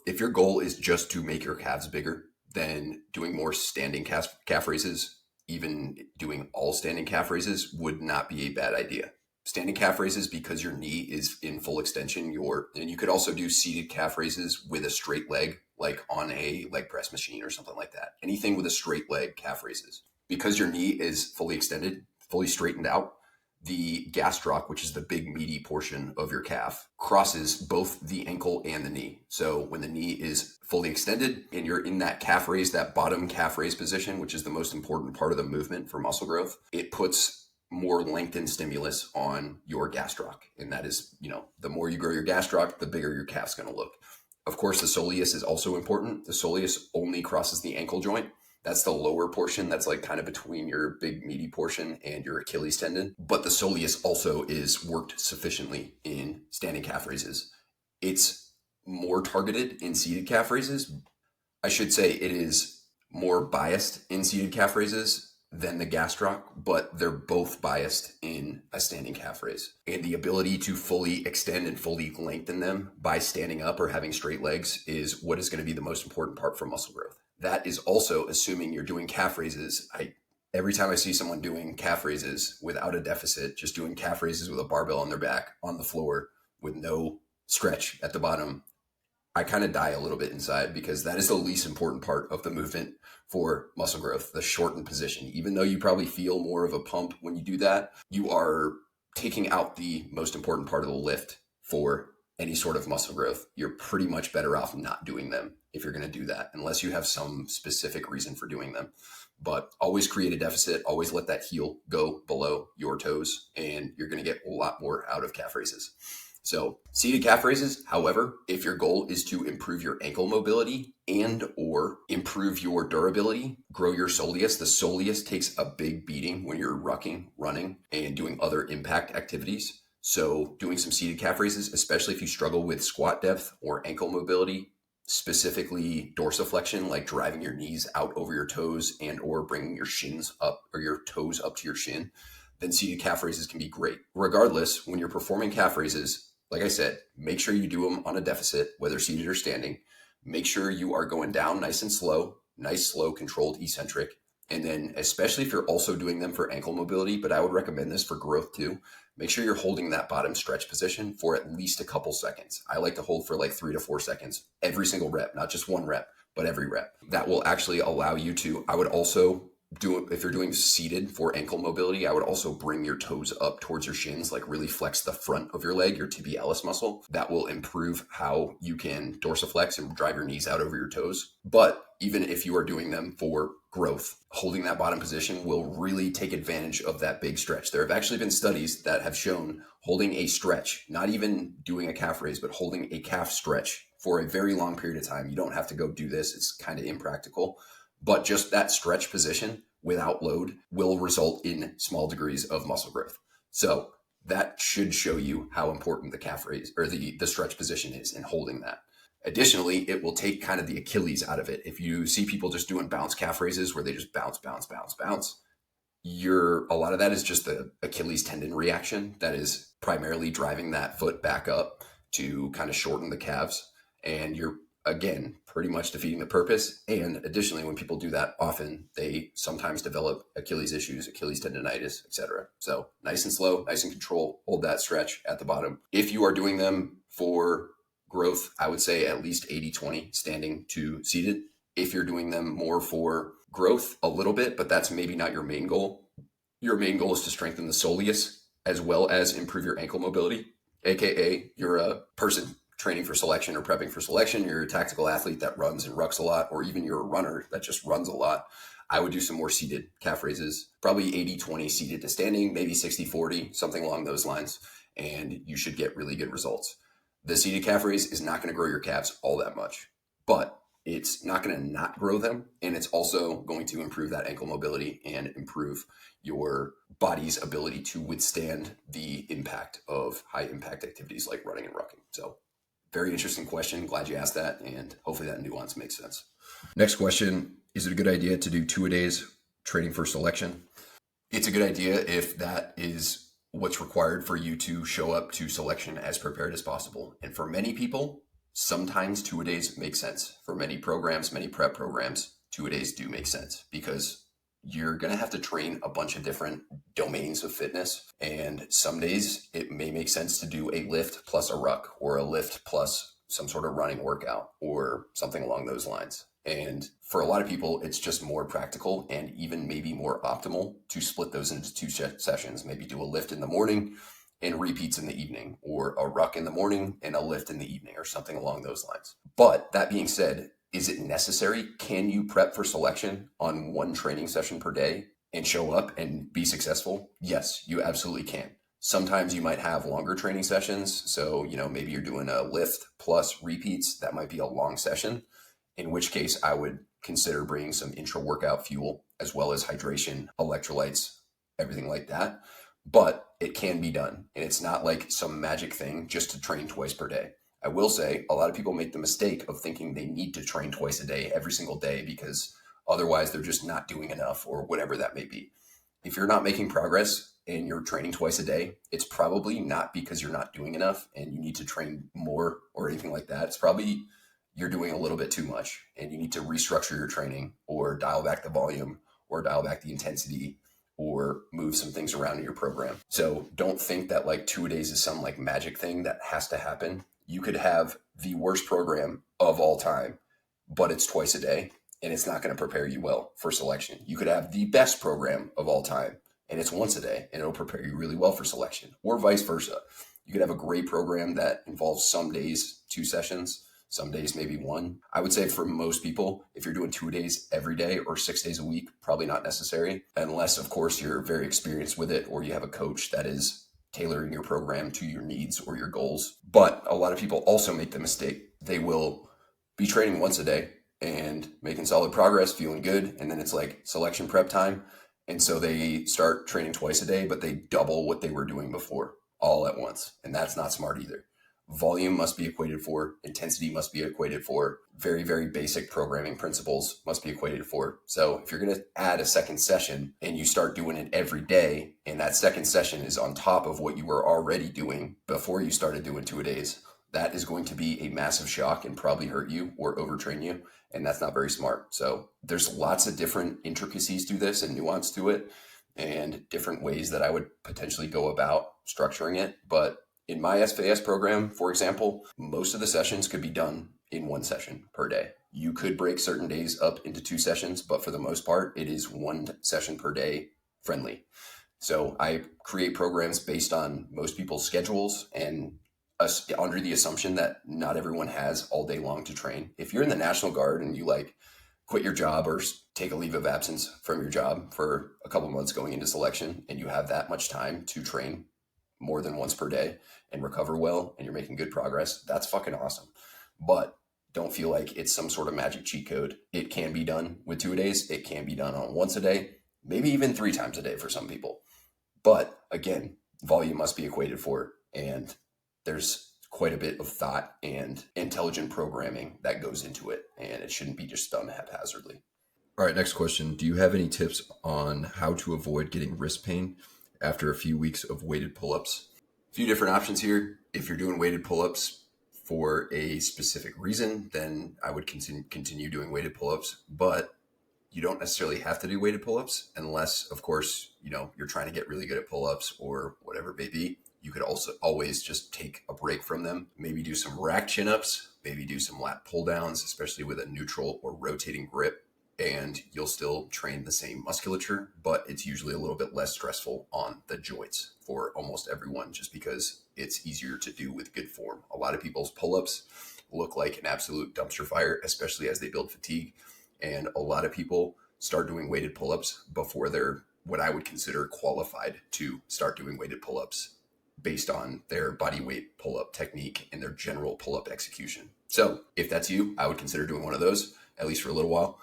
Speaker 1: If your goal is just to make your calves bigger, then doing more standing calf raises, even doing all standing calf raises, would not be a bad idea. Standing calf raises, because your knee is in full extension, and you could also do seated calf raises with a straight leg, like on a leg press machine or something like that. Anything with a straight leg calf raises. Because your knee is fully extended, fully straightened out, the gastroc, which is the big meaty portion of your calf, crosses both the ankle and the knee. So when the knee is fully extended and you're in that calf raise, that bottom calf raise position, which is the most important part of the movement for muscle growth, it puts more lengthened stimulus on your gastroc. And that is, the more you grow your gastroc, the bigger your calf's going to look. Of course, the soleus is also important. The soleus only crosses the ankle joint. That's the lower portion. That's like kind of between your big meaty portion and your Achilles tendon. But the soleus also is worked sufficiently in standing calf raises. It's more targeted in seated calf raises. I should say it is more biased in seated calf raises than the gastroc, but they're both biased in a standing calf raise. And the ability to fully extend and fully lengthen them by standing up or having straight legs is what is going to be the most important part for muscle growth. That is also assuming you're doing calf raises. Every time I see someone doing calf raises without a deficit, just doing calf raises with a barbell on their back on the floor with no stretch at the bottom, I kind of die a little bit inside, because that is the least important part of the movement for muscle growth, the shortened position. Even though you probably feel more of a pump when you do that, you are taking out the most important part of the lift for any sort of muscle growth. You're pretty much better off not doing them if you're going to do that, unless you have some specific reason for doing them. But always create a deficit, always let that heel go below your toes, and you're going to get a lot more out of calf raises. So seated calf raises, however, if your goal is to improve your ankle mobility and or improve your durability, grow your soleus. The soleus takes a big beating when you're rucking, running, and doing other impact activities. So doing some seated calf raises, especially if you struggle with squat depth or ankle mobility, specifically dorsiflexion, like driving your knees out over your toes and or bringing your shins up or your toes up to your shin, then seated calf raises can be great. Regardless, when you're performing calf raises, like I said, make sure you do them on a deficit, whether seated or standing. Make sure you are going down nice and slow, nice, slow, controlled, eccentric. And then especially if you're also doing them for ankle mobility, but I would recommend this for growth too, make sure you're holding that bottom stretch position for at least a couple seconds. I like to hold for like 3 to 4 seconds, every single rep, not just one rep, but every rep. That will actually allow you to, I would also do it if you're doing seated for ankle mobility. I would also bring your toes up towards your shins, like really flex the front of your leg, your tibialis muscle. That will improve how you can dorsiflex and drive your knees out over your toes. But even if you are doing them for growth, holding that bottom position will really take advantage of that big stretch. There have actually been studies that have shown holding a stretch, not even doing a calf raise, but holding a calf stretch for a very long period of time. You don't have to go do this. It's kind of impractical. But just that stretch position without load will result in small degrees of muscle growth. So that should show you how important the calf raise or the stretch position is in holding that. Additionally, it will take kind of the Achilles out of it. If you see people just doing bounce calf raises where they just bounce, a lot of that is just the Achilles tendon reaction that is primarily driving that foot back up to kind of shorten the calves. And you're, again, pretty much defeating the purpose. And additionally, when people do that often, they sometimes develop Achilles issues, Achilles tendonitis, etc. So nice and slow, nice and controlled, hold that stretch at the bottom. If you are doing them for growth, I would say at least 80-20 standing to seated. If you're doing them more for growth, a little bit, but that's maybe not your main goal. Your main goal is to strengthen the soleus as well as improve your ankle mobility, aka you're a person training for selection or prepping for selection, you're a tactical athlete that runs and rucks a lot, or even you're a runner that just runs a lot. I would do some more seated calf raises, probably 80-20 seated to standing, maybe 60-40, something along those lines, and you should get really good results. The seated calf raise is not going to grow your calves all that much, but it's not going to not grow them. And it's also going to improve that ankle mobility and improve your body's ability to withstand the impact of high impact activities like running and rucking. So very interesting question. Glad you asked that. And hopefully that nuance makes sense. Next question. Is it a good idea to do 2-a-days training for selection? It's a good idea if that is what's required for you to show up to selection as prepared as possible. And for many people, sometimes 2-a-days make sense. For many programs, many prep programs, 2-a-days do make sense because you're going to have to train a bunch of different domains of fitness. And some days it may make sense to do a lift plus a ruck, or a lift plus some sort of running workout, or something along those lines. And for a lot of people, it's just more practical and even maybe more optimal to split those into 2 sessions. Maybe do a lift in the morning and repeats in the evening, or a ruck in the morning and a lift in the evening, or something along those lines. But that being said, is it necessary? Can you prep for selection on 1 training session per day and show up and be successful? Yes, you absolutely can. Sometimes you might have longer training sessions. So, maybe you're doing a lift plus repeats. That might be a long session, in which case I would consider bringing some intra-workout fuel, as well as hydration, electrolytes, everything like that. But it can be done. And it's not like some magic thing just to train twice per day. I will say a lot of people make the mistake of thinking they need to train twice a day, every single day, because otherwise they're just not doing enough, or whatever that may be. If you're not making progress and you're training twice a day, it's probably not because you're not doing enough and you need to train more or anything like that. It's probably you're doing a little bit too much and you need to restructure your training, or dial back the volume, or dial back the intensity, or move some things around in your program. So don't think that like 2-a-days is some like magic thing that has to happen. You could have the worst program of all time, but it's twice a day and it's not going to prepare you well for selection. You could have the best program of all time and it's once a day and it'll prepare you really well for selection, or vice versa. You could have a great program that involves some days 2 sessions, some days maybe 1. I would say for most people, if you're doing 2-a-days every day or 6 days a week, probably not necessary, unless of course you're very experienced with it, or you have a coach that is tailoring your program to your needs or your goals. But a lot of people also make the mistake. They will be training once a day and making solid progress, feeling good. And then it's like selection prep time. And so they start training twice a day, but they double what they were doing before all at once. And that's not smart either. Volume must be equated for, intensity must be equated for, very, very basic programming principles must be equated for. So if you're going to add a second session and you start doing it every day, and that second session is on top of what you were already doing before you started doing 2-a-days, that is going to be a massive shock and probably hurt you or overtrain you. And that's not very smart. So there's lots of different intricacies to this and nuance to it, and different ways that I would potentially go about structuring it. But in my SFAS program, for example, most of the sessions could be done in 1 session per day. You could break certain days up into 2 sessions, but for the most part, it is 1 session per day friendly. So I create programs based on most people's schedules and under the assumption that not everyone has all day long to train. If you're in the National Guard and you quit your job or take a leave of absence from your job for a couple months going into selection, and you have that much time to train more than once per day and recover well, and you're making good progress, that's fucking awesome. But don't feel like it's some sort of magic cheat code. It can be done with 2-a-days. It can be done on once a day, maybe even 3 times a day for some people. But again, volume must be equated for, and there's quite a bit of thought and intelligent programming that goes into it, and it shouldn't be just done haphazardly. All right, next question. Do you have any tips on how to avoid getting wrist pain after a few weeks of weighted pull-ups? A few different options here. If you're doing weighted pull-ups for a specific reason, then I would continue doing weighted pull-ups, but you don't necessarily have to do weighted pull-ups unless, of course, you're trying to get really good at pull-ups or whatever it may be. You could also always just take a break from them, maybe do some rack chin-ups, maybe do some lat pull-downs, especially with a neutral or rotating grip, and you'll still train the same musculature, but it's usually a little bit less stressful on the joints for almost everyone, just because it's easier to do with good form. A lot of people's pull-ups look like an absolute dumpster fire, especially as they build fatigue. And a lot of people start doing weighted pull-ups before they're what I would consider qualified to start doing weighted pull-ups. based on their body weight pull-up technique and their general pull-up execution. So if that's you, I would consider doing one of those, at least for a little while.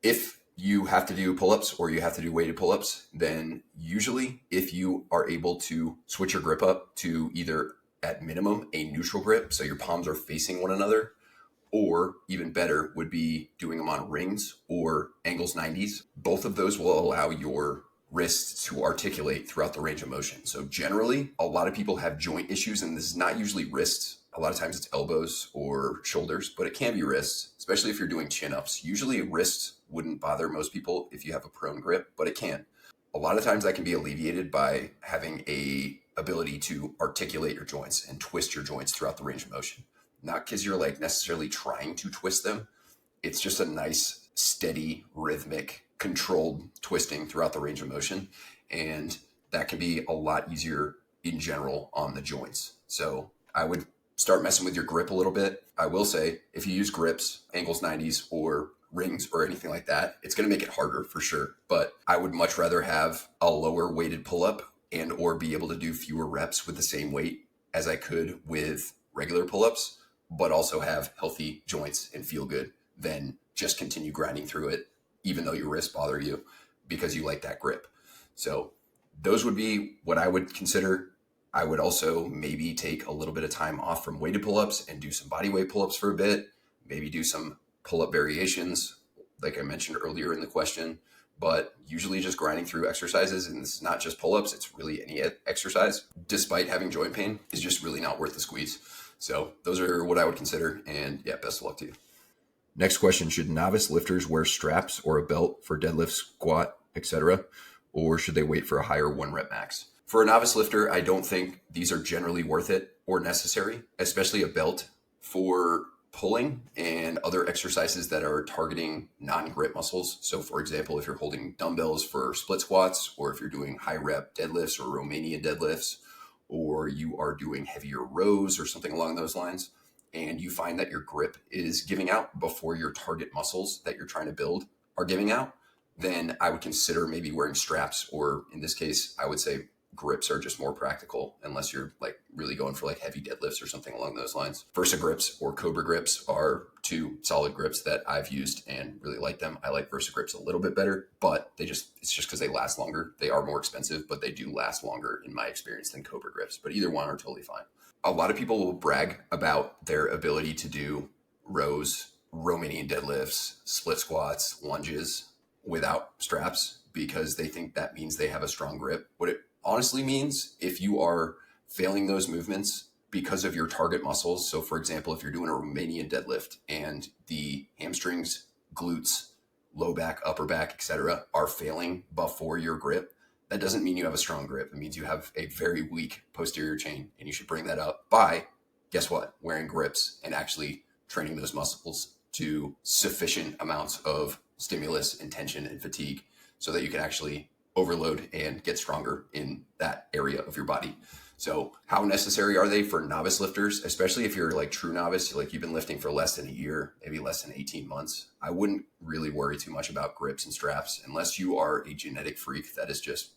Speaker 1: If you have to do pull-ups or you have to do weighted pull-ups, then usually if you are able to switch your grip up to either at minimum a neutral grip, so your palms are facing one another, or even better would be doing them on rings or angles 90s. Both of those will allow your wrists to articulate throughout the range of motion. So generally, a lot of people have joint issues, and this is not usually wrists. A lot of times it's elbows or shoulders, but it can be wrists, especially if you're doing chin-ups. Usually wrists wouldn't bother most people if you have a prone grip, but it can. A lot of times that can be alleviated by having a ability to articulate your joints and twist your joints throughout the range of motion. Not because you're like necessarily trying to twist them. It's just a nice, steady, rhythmic, controlled twisting throughout the range of motion. And that can be a lot easier in general on the joints. So I would start messing with your grip a little bit. I will say, if you use grips, angles 90s, or rings or anything like that, it's going to make it harder for sure. But I would much rather have a lower weighted pull-up and or be able to do fewer reps with the same weight as I could with regular pull-ups, but also have healthy joints and feel good than just continue grinding through it, even though your wrists bother you because you like that grip. So those would be what I would consider. I would also maybe take a little bit of time off from weighted pull-ups and do some body weight pull-ups for a bit, maybe do some pull-up variations, like I mentioned earlier in the question, but usually just grinding through exercises. And this is not just pull-ups, it's really any exercise, despite having joint pain, is just really not worth the squeeze. So those are what I would consider. And yeah, best of luck to you. Next question, should novice lifters wear straps or a belt for deadlift, squat, etc., or should they wait for a higher 1 rep max? For a novice lifter, I don't think these are generally worth it or necessary, especially a belt for pulling and other exercises that are targeting non-grip muscles. So for example, if you're holding dumbbells for split squats, or if you're doing high rep deadlifts or Romanian deadlifts, or you are doing heavier rows or something along those lines, and you find that your grip is giving out before your target muscles that you're trying to build are giving out, then I would consider maybe wearing straps, or in this case, I would say grips are just more practical unless you're like really going for like heavy deadlifts or something along those lines. Versa grips or Cobra grips are 2 solid grips that I've used and really like them. I like Versa grips a little bit better, but it's just because they last longer. They are more expensive, but they do last longer in my experience than Cobra grips, but either one are totally fine. A lot of people will brag about their ability to do rows, Romanian deadlifts, split squats, lunges without straps because they think that means they have a strong grip. What it honestly means, if you are failing those movements because of your target muscles, so for example, if you're doing a Romanian deadlift and the hamstrings, glutes, low back, upper back, etc., are failing before your grip, that doesn't mean you have a strong grip. It means you have a very weak posterior chain, and you should bring that up by, guess what, wearing grips and actually training those muscles to sufficient amounts of stimulus and tension and fatigue so that you can actually overload and get stronger in that area of your body. So how necessary are they for novice lifters, especially if you're like true novice, like you've been lifting for less than a year, maybe less than 18 months? I wouldn't really worry too much about grips and straps unless you are a genetic freak that is just,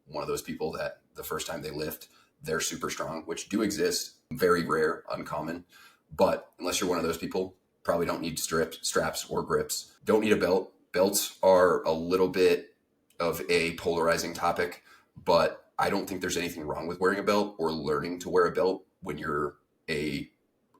Speaker 1: one of those people that the first time they lift, they're super strong, which do exist, very rare, uncommon. But unless you're one of those people, probably don't need straps or grips. Don't need a belt. Belts are a little bit of a polarizing topic, but I don't think there's anything wrong with wearing a belt or learning to wear a belt when you're a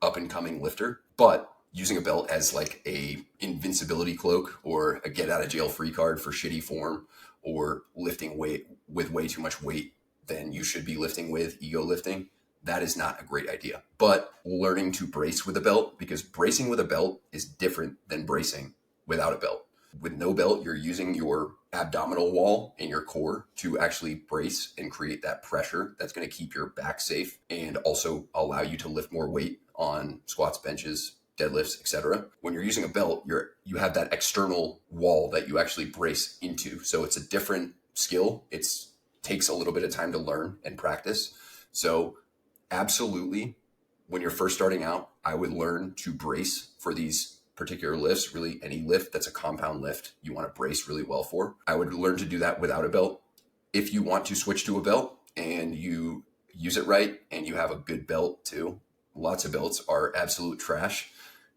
Speaker 1: up and coming lifter. But using a belt as like a invincibility cloak or a get out of jail free card for shitty form, or lifting weight with way too much weight than you should be lifting with, ego lifting, that is not a great idea. But learning to brace with a belt, because bracing with a belt is different than bracing without a belt. With no belt, you're using your abdominal wall and your core to actually brace and create that pressure that's going to keep your back safe and also allow you to lift more weight on squats, benches, deadlifts, etc. When you're using a belt, you have that external wall that you actually brace into. So it's a different skill. It takes a little bit of time to learn and practice. So absolutely, when you're first starting out, I would learn to brace for these particular lifts. Really, any lift that's a compound lift, you want to brace really well for. I would learn to do that without a belt. If you want to switch to a belt and you use it right and you have a good belt too. Lots of belts are absolute trash.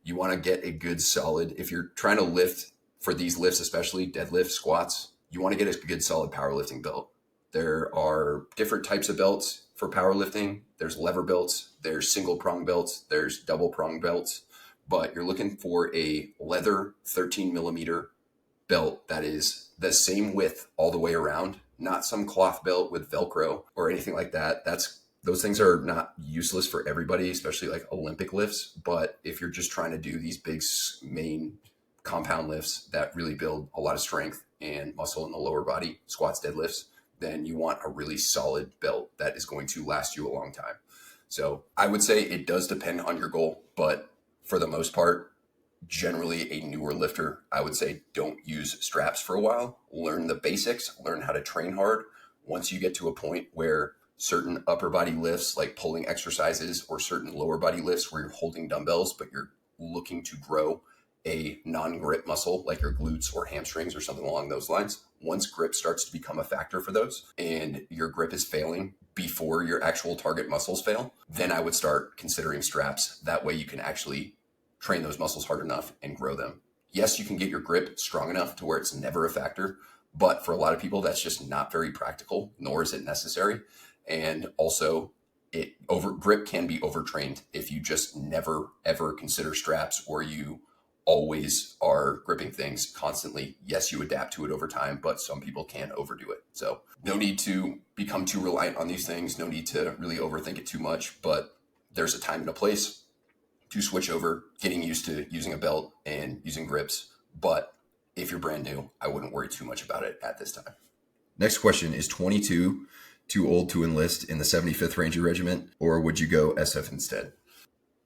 Speaker 1: You want to get a good solid, if you're trying to lift for these lifts, especially deadlift, squats, you want to get a good solid powerlifting belt. There are different types of belts for powerlifting. There's lever belts, there's single prong belts, there's double prong belts, but you're looking for a leather 13 millimeter belt that is the same width all the way around, not some cloth belt with Velcro or anything like that. Those things are not useless for everybody, especially like Olympic lifts. But if you're just trying to do these big main compound lifts that really build a lot of strength and muscle in the lower body, squats, deadlifts, then you want a really solid belt that is going to last you a long time. So I would say it does depend on your goal, but for the most part, generally a newer lifter, I would say don't use straps for a while. Learn the basics, learn how to train hard. Once you get to a point where certain upper body lifts like pulling exercises or certain lower body lifts where you're holding dumbbells, but you're looking to grow a non-grip muscle like your glutes or hamstrings or something along those lines. Once grip starts to become a factor for those and your grip is failing before your actual target muscles fail, then I would start considering straps. That way you can actually train those muscles hard enough and grow them. Yes, you can get your grip strong enough to where it's never a factor, but for a lot of people, that's just not very practical, nor is it necessary. And also, grip can be overtrained if you just never, ever consider straps or you always are gripping things constantly. Yes, you adapt to it over time, but some people can overdo it. So no need to become too reliant on these things. No need to really overthink it too much, but there's a time and a place to switch over, getting used to using a belt and using grips. But if you're brand new, I wouldn't worry too much about it at this time. Next question is 22 too old to enlist in the 75th Ranger Regiment, or would you go SF instead?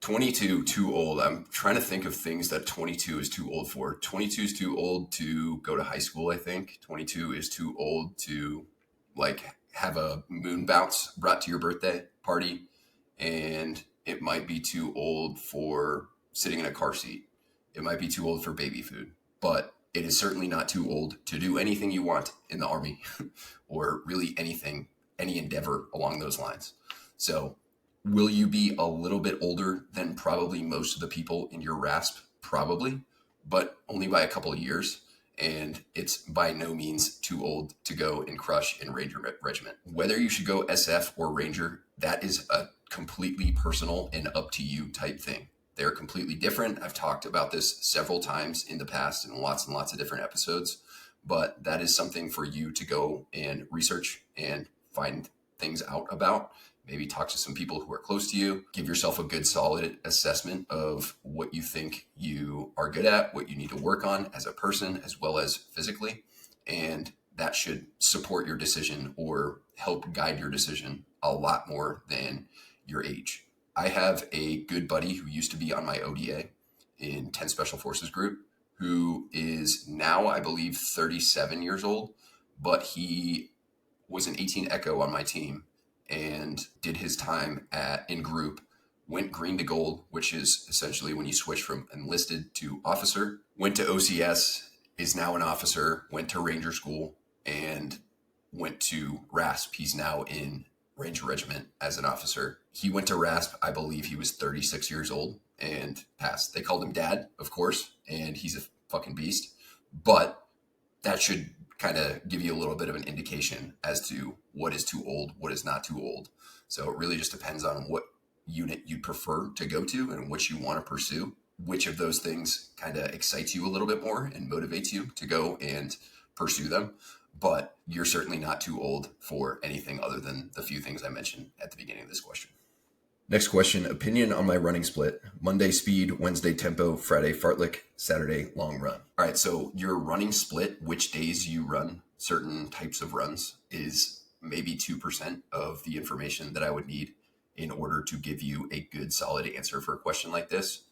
Speaker 1: 22 too old. I'm trying to think of things that 22 is too old for. 22 is too old to go to high school, I think. 22 is too old to like have a moon bounce brought to your birthday party. And it might be too old for sitting in a car seat. It might be too old for baby food, but it is certainly not too old to do anything you want in the Army or really anything, any endeavor along those lines. So will you be a little bit older than probably most of the people in your RASP? Probably, but only by a couple of years. And it's by no means too old to go and crush in Ranger Regiment. Whether you should go SF or Ranger, that is a completely personal and up to you type thing. They're completely different. I've talked about this several times in the past in lots and lots of different episodes, but that is something for you to go and research and find things out about. Maybe talk to some people who are close to you. Give yourself a good solid assessment of what you think you are good at, what you need to work on as a person, as well as physically. And that should support your decision or help guide your decision a lot more than your age. I have a good buddy who used to be on my ODA in 10 Special Forces group, who is now, I believe, 37 years old, but he was an 18 Echo on my team and did his time in group, went green to gold, which is essentially when you switch from enlisted to officer, went to OCS, is now an officer, went to Ranger School, and went to RASP. He's now in Ranger Regiment as an officer. He went to RASP, I believe he was 36 years old and passed. They called him Dad, of course, and he's a fucking beast. But that should kind of give you a little bit of an indication as to what is too old, what is not too old. So it really just depends on what unit you'd prefer to go to and which you want to pursue. Which of those things kind of excites you a little bit more and motivates you to go and pursue them. But you're certainly not too old for anything other than the few things I mentioned at the beginning of this question. Next question, opinion on my running split. Monday speed, Wednesday tempo, Friday fartlek, Saturday long run. All right, so your running split, which days you run certain types of runs, is maybe 2% of the information that I would need in order to give you a good solid answer for a question like this.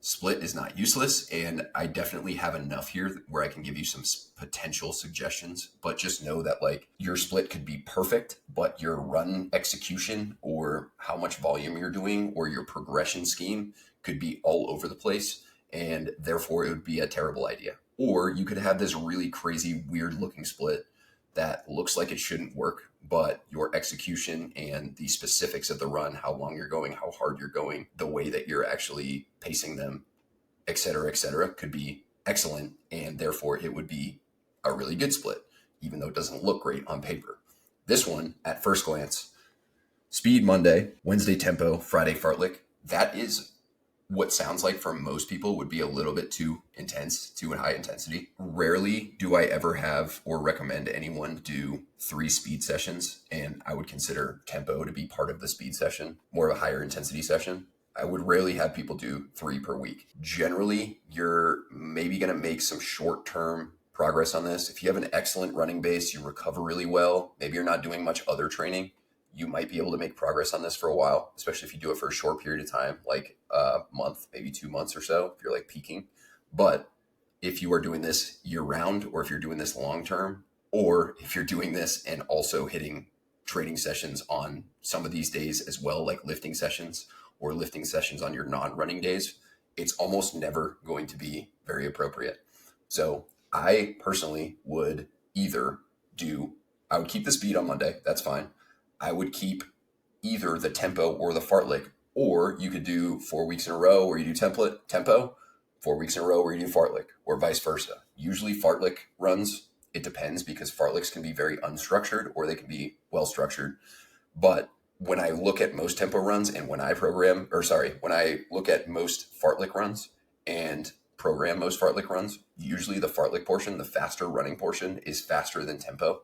Speaker 1: Split is not useless, and I definitely have enough here where I can give you some potential suggestions, but just know that like your split could be perfect, but your run execution or how much volume you're doing or your progression scheme could be all over the place, and therefore it would be a terrible idea. Or you could have this really crazy, weird looking split that looks like it shouldn't work, but your execution and the specifics of the run, how long you're going, how hard you're going, the way that you're actually pacing them, et cetera, could be excellent. And therefore it would be a really good split, even though it doesn't look great on paper. This one, at first glance, speed Monday, Wednesday tempo, Friday fartlek. That is what sounds like for most people would be a little bit too intense, too high intensity. Rarely do I ever have or recommend anyone do 3 speed sessions, and I would consider tempo to be part of the speed session, more of a higher intensity session. I would rarely have people do 3 per week. Generally, you're maybe going to make some short-term progress on this. If you have an excellent running base, you recover really well, maybe you're not doing much other training, you might be able to make progress on this for a while, especially if you do it for a short period of time, like a month, maybe 2 months or so, if you're like peaking. But if you are doing this year round, or if you're doing this long term, or if you're doing this and also hitting training sessions on some of these days as well, like lifting sessions or lifting sessions on your non-running days, it's almost never going to be very appropriate. So I personally would I would keep the speed on Monday. That's fine. I would keep either the tempo or the fartlek, or you could do 4 weeks in a row where you do tempo, 4 weeks in a row where you do fartlek, or vice versa. Usually fartlek runs, it depends, because fartleks can be very unstructured or they can be well structured. But when I look at most tempo runs and when I look at most fartlek runs and program most fartlek runs, usually the fartlek portion, the faster running portion, is faster than tempo.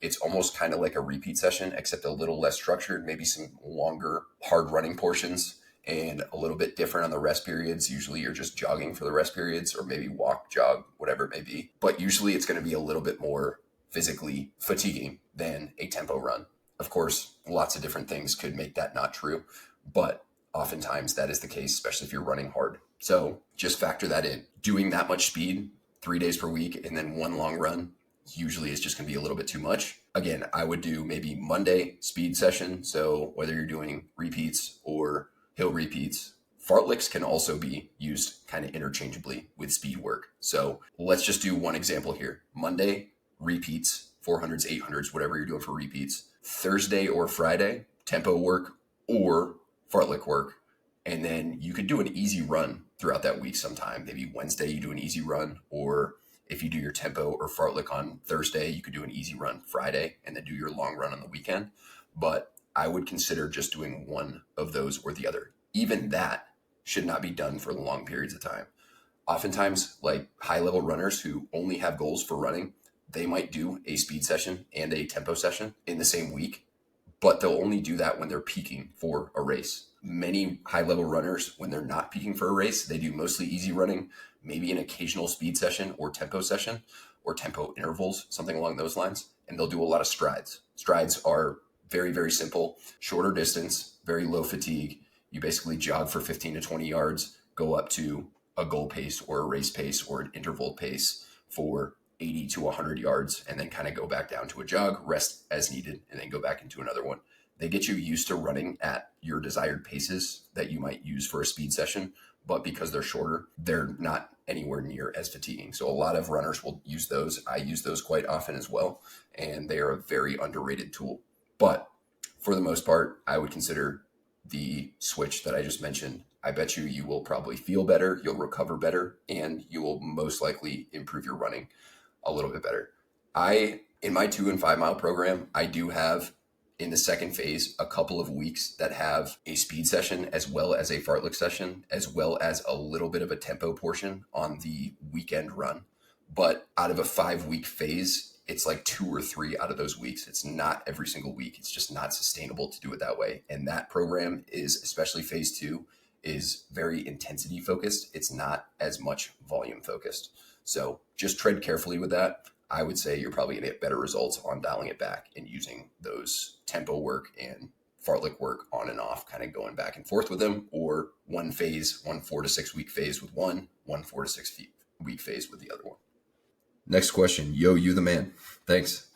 Speaker 1: It's almost kind of like a repeat session, except a little less structured, maybe some longer hard running portions and a little bit different on the rest periods. Usually you're just jogging for the rest periods, or maybe walk, jog, whatever it may be. But usually it's going to be a little bit more physically fatiguing than a tempo run. Of course, lots of different things could make that not true, but oftentimes that is the case, especially if you're running hard. So just factor that in. Doing that much speed 3 days per week and then one long run usually is just going to be a little bit too much. Again, I would do maybe Monday speed session. So whether you're doing repeats or hill repeats, fartleks can also be used kind of interchangeably with speed work. So let's just do one example here. Monday, repeats, 400s, 800s, whatever you're doing for repeats. Thursday or Friday, tempo work or fartlek work. And then you could do an easy run throughout that week sometime. Maybe Wednesday you do an easy run, or if you do your tempo or fartlek on Thursday, you could do an easy run Friday and then do your long run on the weekend. But I would consider just doing one of those or the other. Even that should not be done for long periods of time. Oftentimes, like high-level runners who only have goals for running, they might do a speed session and a tempo session in the same week, but they'll only do that when they're peaking for a race. Many high-level runners, when they're not peaking for a race, they do mostly easy running, maybe an occasional speed session or tempo intervals, something along those lines, and they'll do a lot of strides. Strides are very, very simple, shorter distance, very low fatigue. You basically jog for 15 to 20 yards, go up to a goal pace or a race pace or an interval pace for 80 to 100 yards, and then kind of go back down to a jog, rest as needed, and then go back into another one. They get you used to running at your desired paces that you might use for a speed session, but because they're shorter, they're not anywhere near as fatiguing. So a lot of runners will use those. I use those quite often as well, and they are a very underrated tool. But for the most part, I would consider the switch that I just mentioned. I bet you will probably feel better, you'll recover better, and you will most likely improve your running a little bit better. In my 2 and 5 mile program, I do have in the second phase a couple of weeks that have a speed session as well as a fartlek session, as well as a little bit of a tempo portion on the weekend run. But out of a 5-week phase, it's like 2 or 3 out of those weeks. It's not every single week. It's just not sustainable to do it that way. And that program is, especially phase 2, is very intensity focused. It's not as much volume focused. So just tread carefully with that. I would say you're probably going to get better results on dialing it back and using those tempo work and fartlek work on and off, kind of going back and forth with them, or one 4 to 6 week phase with one 4 to 6 week phase with the other one. Next question. Yo, you the man. Thanks.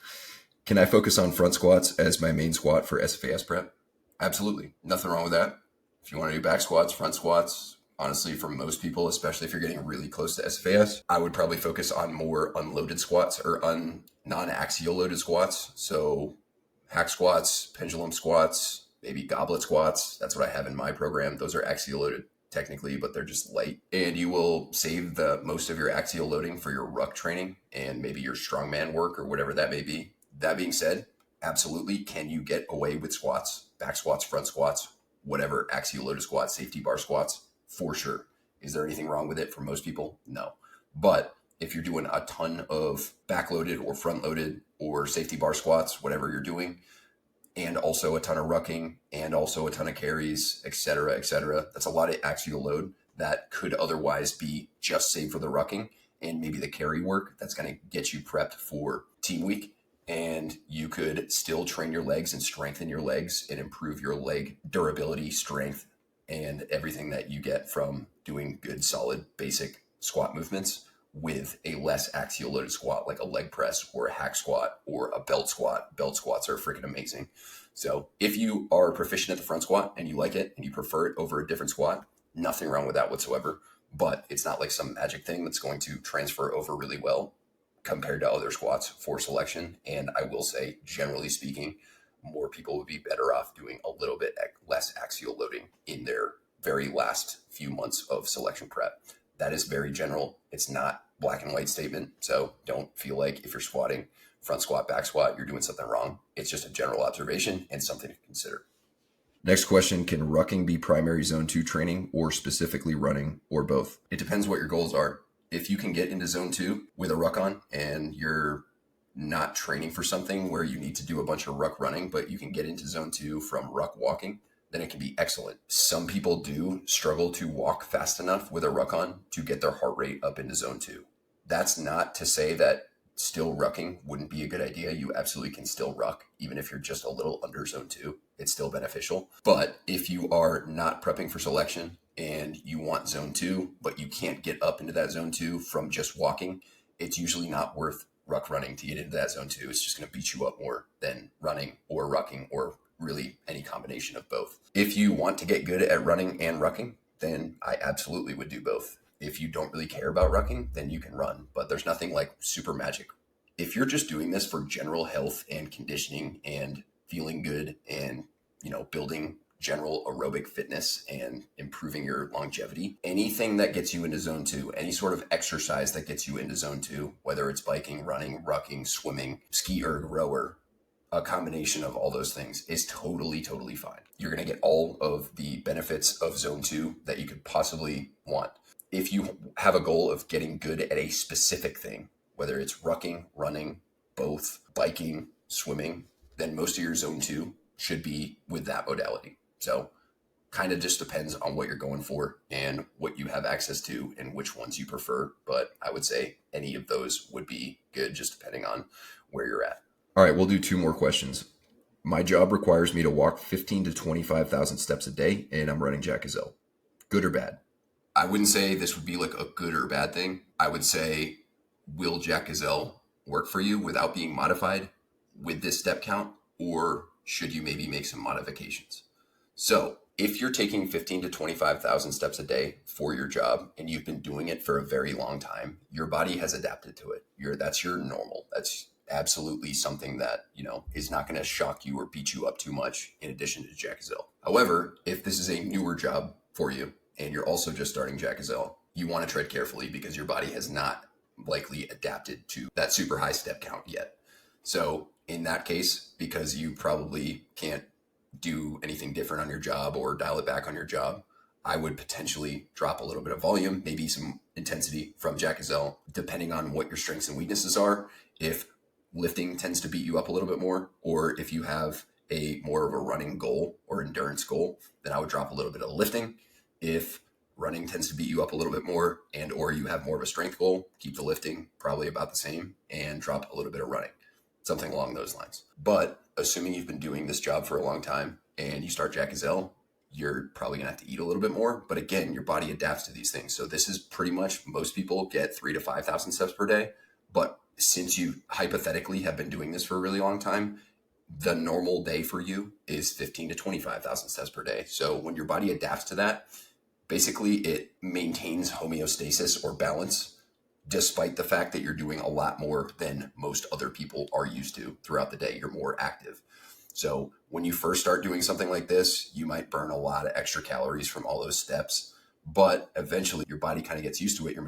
Speaker 1: Can I focus on front squats as my main squat for SFAS prep? Absolutely. Nothing wrong with that. If you want to do back squats, front squats, honestly, for most people, especially if you're getting really close to SFAS, I would probably focus on more unloaded squats or non-axial loaded squats. So hack squats, pendulum squats, maybe goblet squats. That's what I have in my program. Those are axial loaded technically, but they're just light. And you will save the most of your axial loading for your ruck training and maybe your strongman work or whatever that may be. That being said, absolutely, can you get away with squats, back squats, front squats, whatever, axial loaded squats, safety bar squats? For sure. Is there anything wrong with it for most people? No. But if you're doing a ton of backloaded or front loaded or safety bar squats, whatever you're doing, and also a ton of rucking and also a ton of carries, et cetera, that's a lot of axial load that could otherwise be just saved for the rucking and maybe the carry work that's going to get you prepped for team week. And you could still train your legs and strengthen your legs and improve your leg durability, strength, and everything that you get from doing good, solid, basic squat movements with a less axial loaded squat, like a leg press or a hack squat or a belt squat. Belt squats are freaking amazing. So if you are proficient at the front squat and you like it and you prefer it over a different squat, nothing wrong with that whatsoever. But it's not like some magic thing that's going to transfer over really well compared to other squats for selection. And I will say, generally speaking, more people would be better off doing a little bit less axial loading in their very last few months of selection prep. That is very general. It's not black and white statement. So don't feel like if you're squatting front squat, back squat, you're doing something wrong. It's just a general observation and something to consider. Next question, can rucking be primary zone 2 training or specifically running or both? It depends what your goals are. If you can get into zone 2 with a ruck on and you're not training for something where you need to do a bunch of ruck running, but you can get into zone 2 from ruck walking, then it can be excellent. Some people do struggle to walk fast enough with a ruck on to get their heart rate up into zone 2. That's not to say that still rucking wouldn't be a good idea. You absolutely can still ruck, even if you're just a little under zone 2. It's still beneficial. But if you are not prepping for selection and you want zone 2, but you can't get up into that zone 2 from just walking, it's usually not worth ruck running to get into that zone 2. It's just going to beat you up more than running or rucking or really any combination of both. If you want to get good at running and rucking, then I absolutely would do both. If you don't really care about rucking, then you can run, but there's nothing like super magic. If you're just doing this for general health and conditioning and feeling good and, building general aerobic fitness and improving your longevity, anything that gets you into zone 2, any sort of exercise that gets you into zone 2, whether it's biking, running, rucking, swimming, ski erg, rower, a combination of all those things is totally fine. You're going to get all of the benefits of zone 2 that you could possibly want. If you have a goal of getting good at a specific thing, whether it's rucking, running, both, biking, swimming, then most of your zone 2 should be with that modality. So kind of just depends on what you're going for and what you have access to and which ones you prefer. But I would say any of those would be good, just depending on where you're at. All right, we'll do 2 more questions. My job requires me to walk 15 to 25,000 steps a day, and I'm running Jack Gazelle. Good or bad? I wouldn't say this would be like a good or bad thing. I would say, will Jack Gazelle work for you without being modified with this step count, or should you maybe make some modifications? So if you're taking 15 to 25,000 steps a day for your job and you've been doing it for a very long time, your body has adapted to it. That's your normal. That's absolutely something that, is not going to shock you or beat you up too much in addition to Jack Gazelle. However, if this is a newer job for you and you're also just starting Jack Gazelle, you want to tread carefully because your body has not likely adapted to that super high step count yet. So in that case, because you probably can't do anything different on your job or dial it back on your job, I would potentially drop a little bit of volume, maybe some intensity from Jack Gazelle, depending on what your strengths and weaknesses are. If lifting tends to beat you up a little bit more, or if you have a more of a running goal or endurance goal, then I would drop a little bit of lifting. If running tends to beat you up a little bit more and or you have more of a strength goal, keep the lifting probably about the same and drop a little bit of running, something along those lines. But assuming you've been doing this job for a long time and you start Jack Gazelle, you're probably gonna have to eat a little bit more. But again, your body adapts to these things. So this is pretty much, most people get 3,000 to 5,000 steps per day. But since you hypothetically have been doing this for a really long time, the normal day for you is 15 to 25,000 steps per day. So when your body adapts to that, Basically, it maintains homeostasis or balance, despite the fact that you're doing a lot more than most other people are used to throughout the day. You're more active. So when you first start doing something like this, you might burn a lot of extra calories from all those steps, but eventually your body kind of gets used to it. Your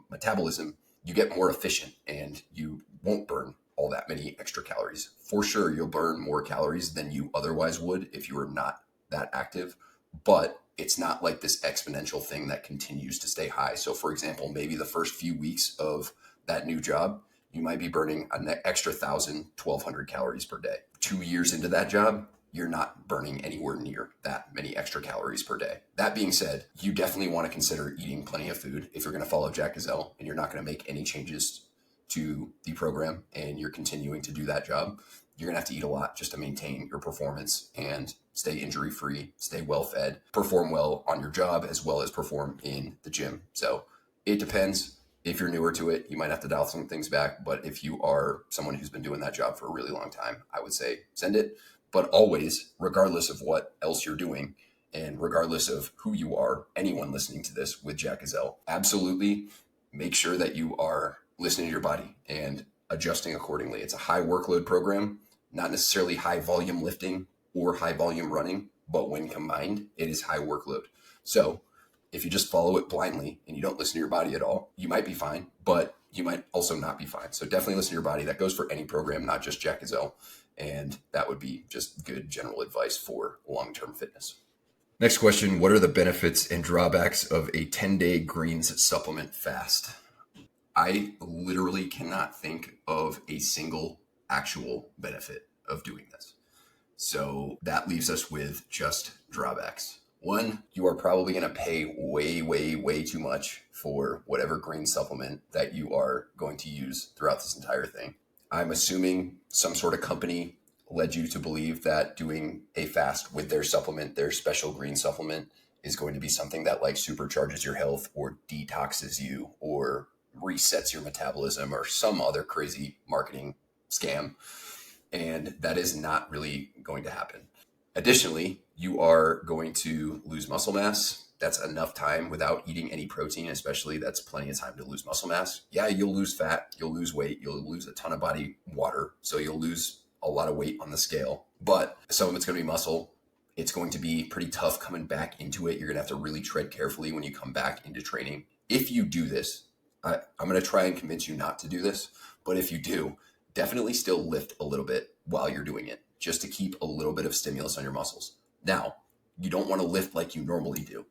Speaker 1: metabolism, you get more efficient and you won't burn all that many extra calories. For sure, you'll burn more calories than you otherwise would if you were not that active, but it's not like this exponential thing that continues to stay high. So for example, maybe the first few weeks of that new job, you might be burning an extra 1,000, 1,200 calories per day. 2 years into that job, you're not burning anywhere near that many extra calories per day. That being said, you definitely want to consider eating plenty of food if you're going to follow Jack Gazelle and you're not going to make any changes to the program and you're continuing to do that job. You're going to have to eat a lot just to maintain your performance and stay injury free, stay well fed, perform well on your job, as well as perform in the gym. So it depends. If you're newer to it, you might have to dial some things back. But if you are someone who's been doing that job for a really long time, I would say send it. But always, regardless of what else you're doing, and regardless of who you are, anyone listening to this with Jack Gazelle, absolutely make sure that you are listening to your body and adjusting accordingly. It's a high workload program, not necessarily high volume lifting or high volume running, but when combined, it is high workload. So if you just follow it blindly and you don't listen to your body at all, you might be fine, but you might also not be fine. So definitely listen to your body. That goes for any program, not just Jack Gazelle. And that would be just good general advice for long-term fitness. Next question, what are the benefits and drawbacks of a 10-day greens supplement fast? I literally cannot think of a single actual benefit of doing this. So that leaves us with just drawbacks. One, you are probably going to pay way, way, way too much for whatever green supplement that you are going to use throughout this entire thing. I'm assuming some sort of company led you to believe that doing a fast with their supplement, their special green supplement, is going to be something that like supercharges your health or detoxes you or resets your metabolism or some other crazy marketing scam. And that is not really going to happen. Additionally, you are going to lose muscle mass. That's enough time without eating any protein, especially. That's plenty of time to lose muscle mass. Yeah, you'll lose fat, you'll lose weight, you'll lose a ton of body water. So you'll lose a lot of weight on the scale, but some of it's going to be muscle. It's going to be pretty tough coming back into it. You're going to have to really tread carefully when you come back into training. If you do this, I'm going to try and convince you not to do this, but if you do, definitely still lift a little bit while you're doing it, just to keep a little bit of stimulus on your muscles. Now, you don't want to lift like you normally do.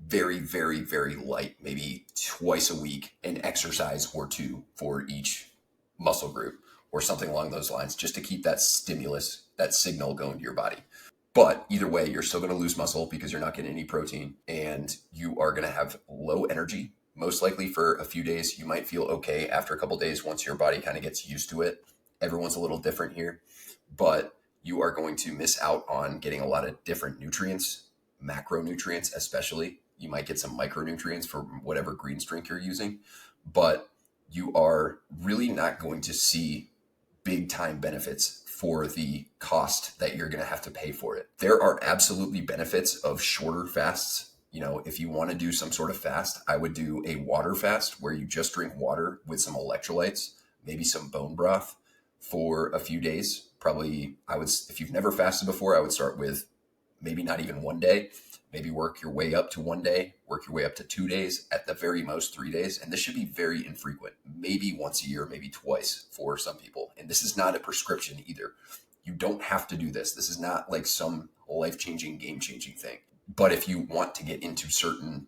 Speaker 1: Very, very, very light, maybe twice a week, an exercise or two for each muscle group or something along those lines, just to keep that stimulus, that signal going to your body. But either way, you're still going to lose muscle because you're not getting any protein and you are going to have low energy. Most likely for a few days. You might feel okay after a couple of days once your body kind of gets used to it. Everyone's a little different here, but you are going to miss out on getting a lot of different nutrients, macronutrients especially. You might get some micronutrients from whatever greens drink you're using, but you are really not going to see big time benefits for the cost that you're going to have to pay for it. There are absolutely benefits of shorter fasts. You know, if you want to do some sort of fast, I would do a water fast where you just drink water with some electrolytes, maybe some bone broth for a few days. Probably, if you've never fasted before, I would start with maybe not even 1 day, maybe work your way up to 1 day, work your way up to 2 days, at the very most 3 days. And this should be very infrequent, maybe once a year, maybe twice for some people. And this is not a prescription either. You don't have to do this. This is not like some life-changing, game-changing thing. But if you want to get into certain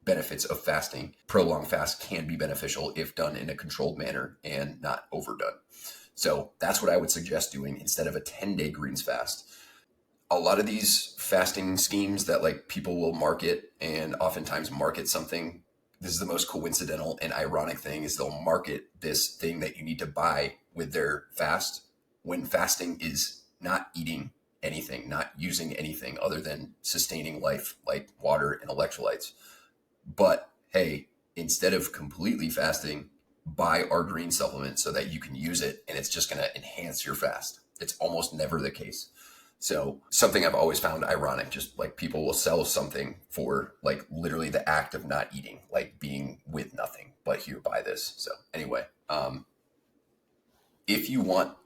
Speaker 1: benefits of fasting, prolonged fast can be beneficial if done in a controlled manner and not overdone. So that's what I would suggest doing instead of a 10-day greens fast. A lot of these fasting schemes that like people will market and oftentimes market something, this is the most coincidental and ironic thing, is they'll market this thing that you need to buy with their fast when fasting is not eating anything, not using anything other than sustaining life like water and electrolytes. But hey, instead of completely fasting, buy our green supplement so that you can use it and it's just going to enhance your fast. It's almost never the case. So something I've always found ironic, just like people will sell something for like literally the act of not eating, like being with nothing, but here, buy this. So anyway, if you want,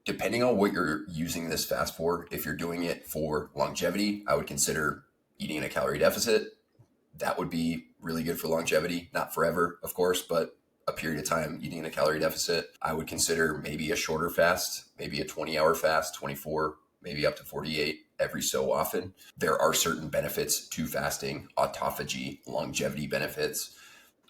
Speaker 1: depending on what you're using this fast for, if you're doing it for longevity, I would consider eating in a calorie deficit. That would be really good for longevity, not forever, of course, but a period of time eating in a calorie deficit. I would consider maybe a shorter fast, maybe a 20-hour fast, 24, maybe up to 48 every so often. There are certain benefits to fasting, autophagy, longevity benefits.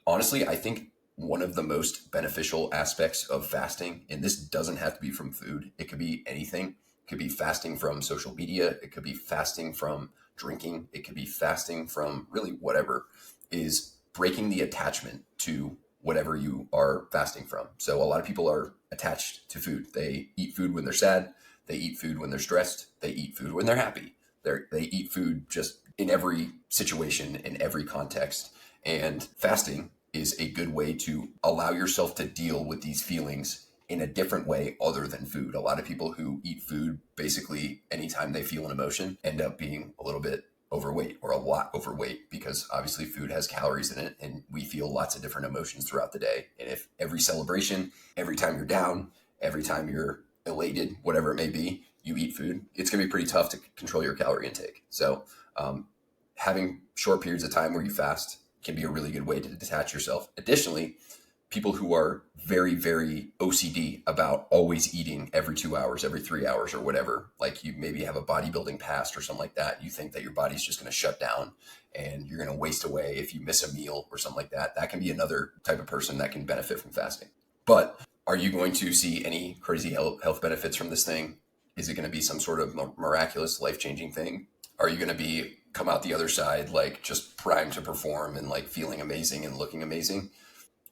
Speaker 1: Honestly, I think one of the most beneficial aspects of fasting, and this doesn't have to be from food, it could be anything. It could be fasting from social media. It could be fasting from drinking. It could be fasting from really whatever, is breaking the attachment to whatever you are fasting from. So a lot of people are attached to food. They eat food when they're sad. They eat food when they're stressed. They eat food when they're happy. They eat food just in every situation, in every context. And fasting is a good way to allow yourself to deal with these feelings in a different way other than food. A lot of people who eat food basically anytime they feel an emotion end up being a little bit overweight or a lot overweight, because obviously food has calories in it and we feel lots of different emotions throughout the day. And if every celebration, every time you're down, every time you're elated, whatever it may be, you eat food, it's going to be pretty tough to control your calorie intake. So having short periods of time where you fast can be a really good way to detach yourself. Additionally, people who are very, very OCD about always eating every 2 hours, every 3 hours or whatever, like you maybe have a bodybuilding past or something like that. You think that your body's just going to shut down and you're going to waste away if you miss a meal or something like that. That can be another type of person that can benefit from fasting. But are you going to see any crazy health benefits from this thing? Is it going to be some sort of miraculous, life-changing thing? Are you going to come out the other side like just primed to perform and like feeling amazing and looking amazing?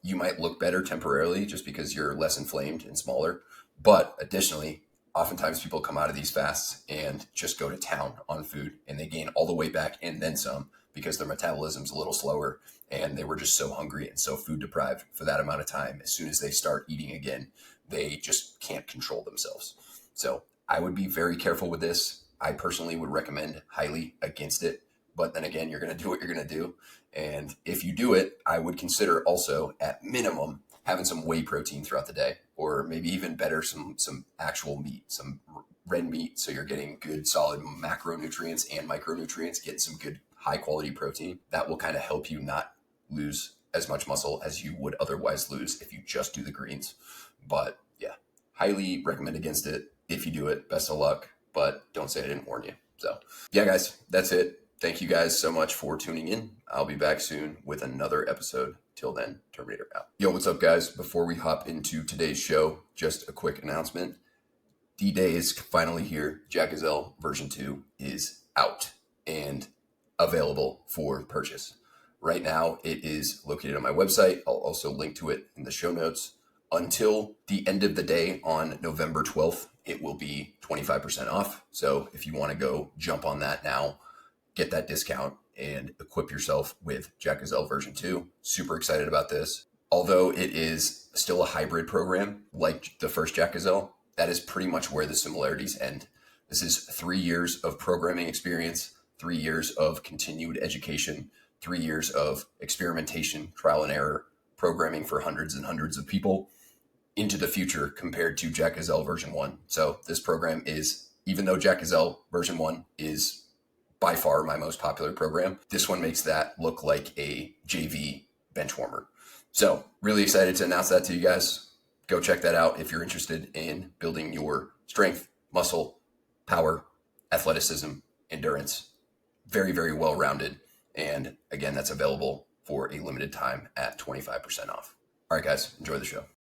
Speaker 1: You might look better temporarily just because you're less inflamed and smaller. But additionally, oftentimes people come out of these fasts and just go to town on food and they gain all the weight back and then some, because their metabolism's a little slower and they were just so hungry and so food deprived for that amount of time. As soon as they start eating again, they just can't control themselves. So I would be very careful with this. I personally would recommend highly against it. But then again, you're going to do what you're going to do. And if you do it, I would consider also at minimum having some whey protein throughout the day, or maybe even better, some actual meat, some red meat. So you're getting good solid macronutrients and micronutrients, getting some good high quality protein. That will kind of help you not lose as much muscle as you would otherwise lose if you just do the greens. But yeah, highly recommend against it. If you do it, best of luck, but don't say I didn't warn you. So yeah, guys, that's it. Thank you guys so much for tuning in. I'll be back soon with another episode. Till then, Terminator out. Yo, what's up, guys? Before we hop into today's show, just a quick announcement. D-Day is finally here. Jack Gazelle version 2 is out and available for purchase. Right now, it is located on my website. I'll also link to it in the show notes. Until the end of the day on November 12th, it will be 25% off. So if you want to go jump on that now, get that discount and equip yourself with Jack Gazelle version 2. Super excited about this. Although it is still a hybrid program like the first Jack Gazelle, that is pretty much where the similarities end. This is 3 years of programming experience, 3 years of continued education, 3 years of experimentation, trial and error, programming for hundreds and hundreds of people into the future compared to Jack Gazelle version 1. So this program is, even though Jack Gazelle version 1 is by far my most popular program, this one makes that look like a JV bench warmer. So really excited to announce that to you guys. Go check that out if you're interested in building your strength, muscle, power, athleticism, endurance. Very, very well-rounded. And again, that's available for a limited time at 25% off. All right, guys, enjoy the show.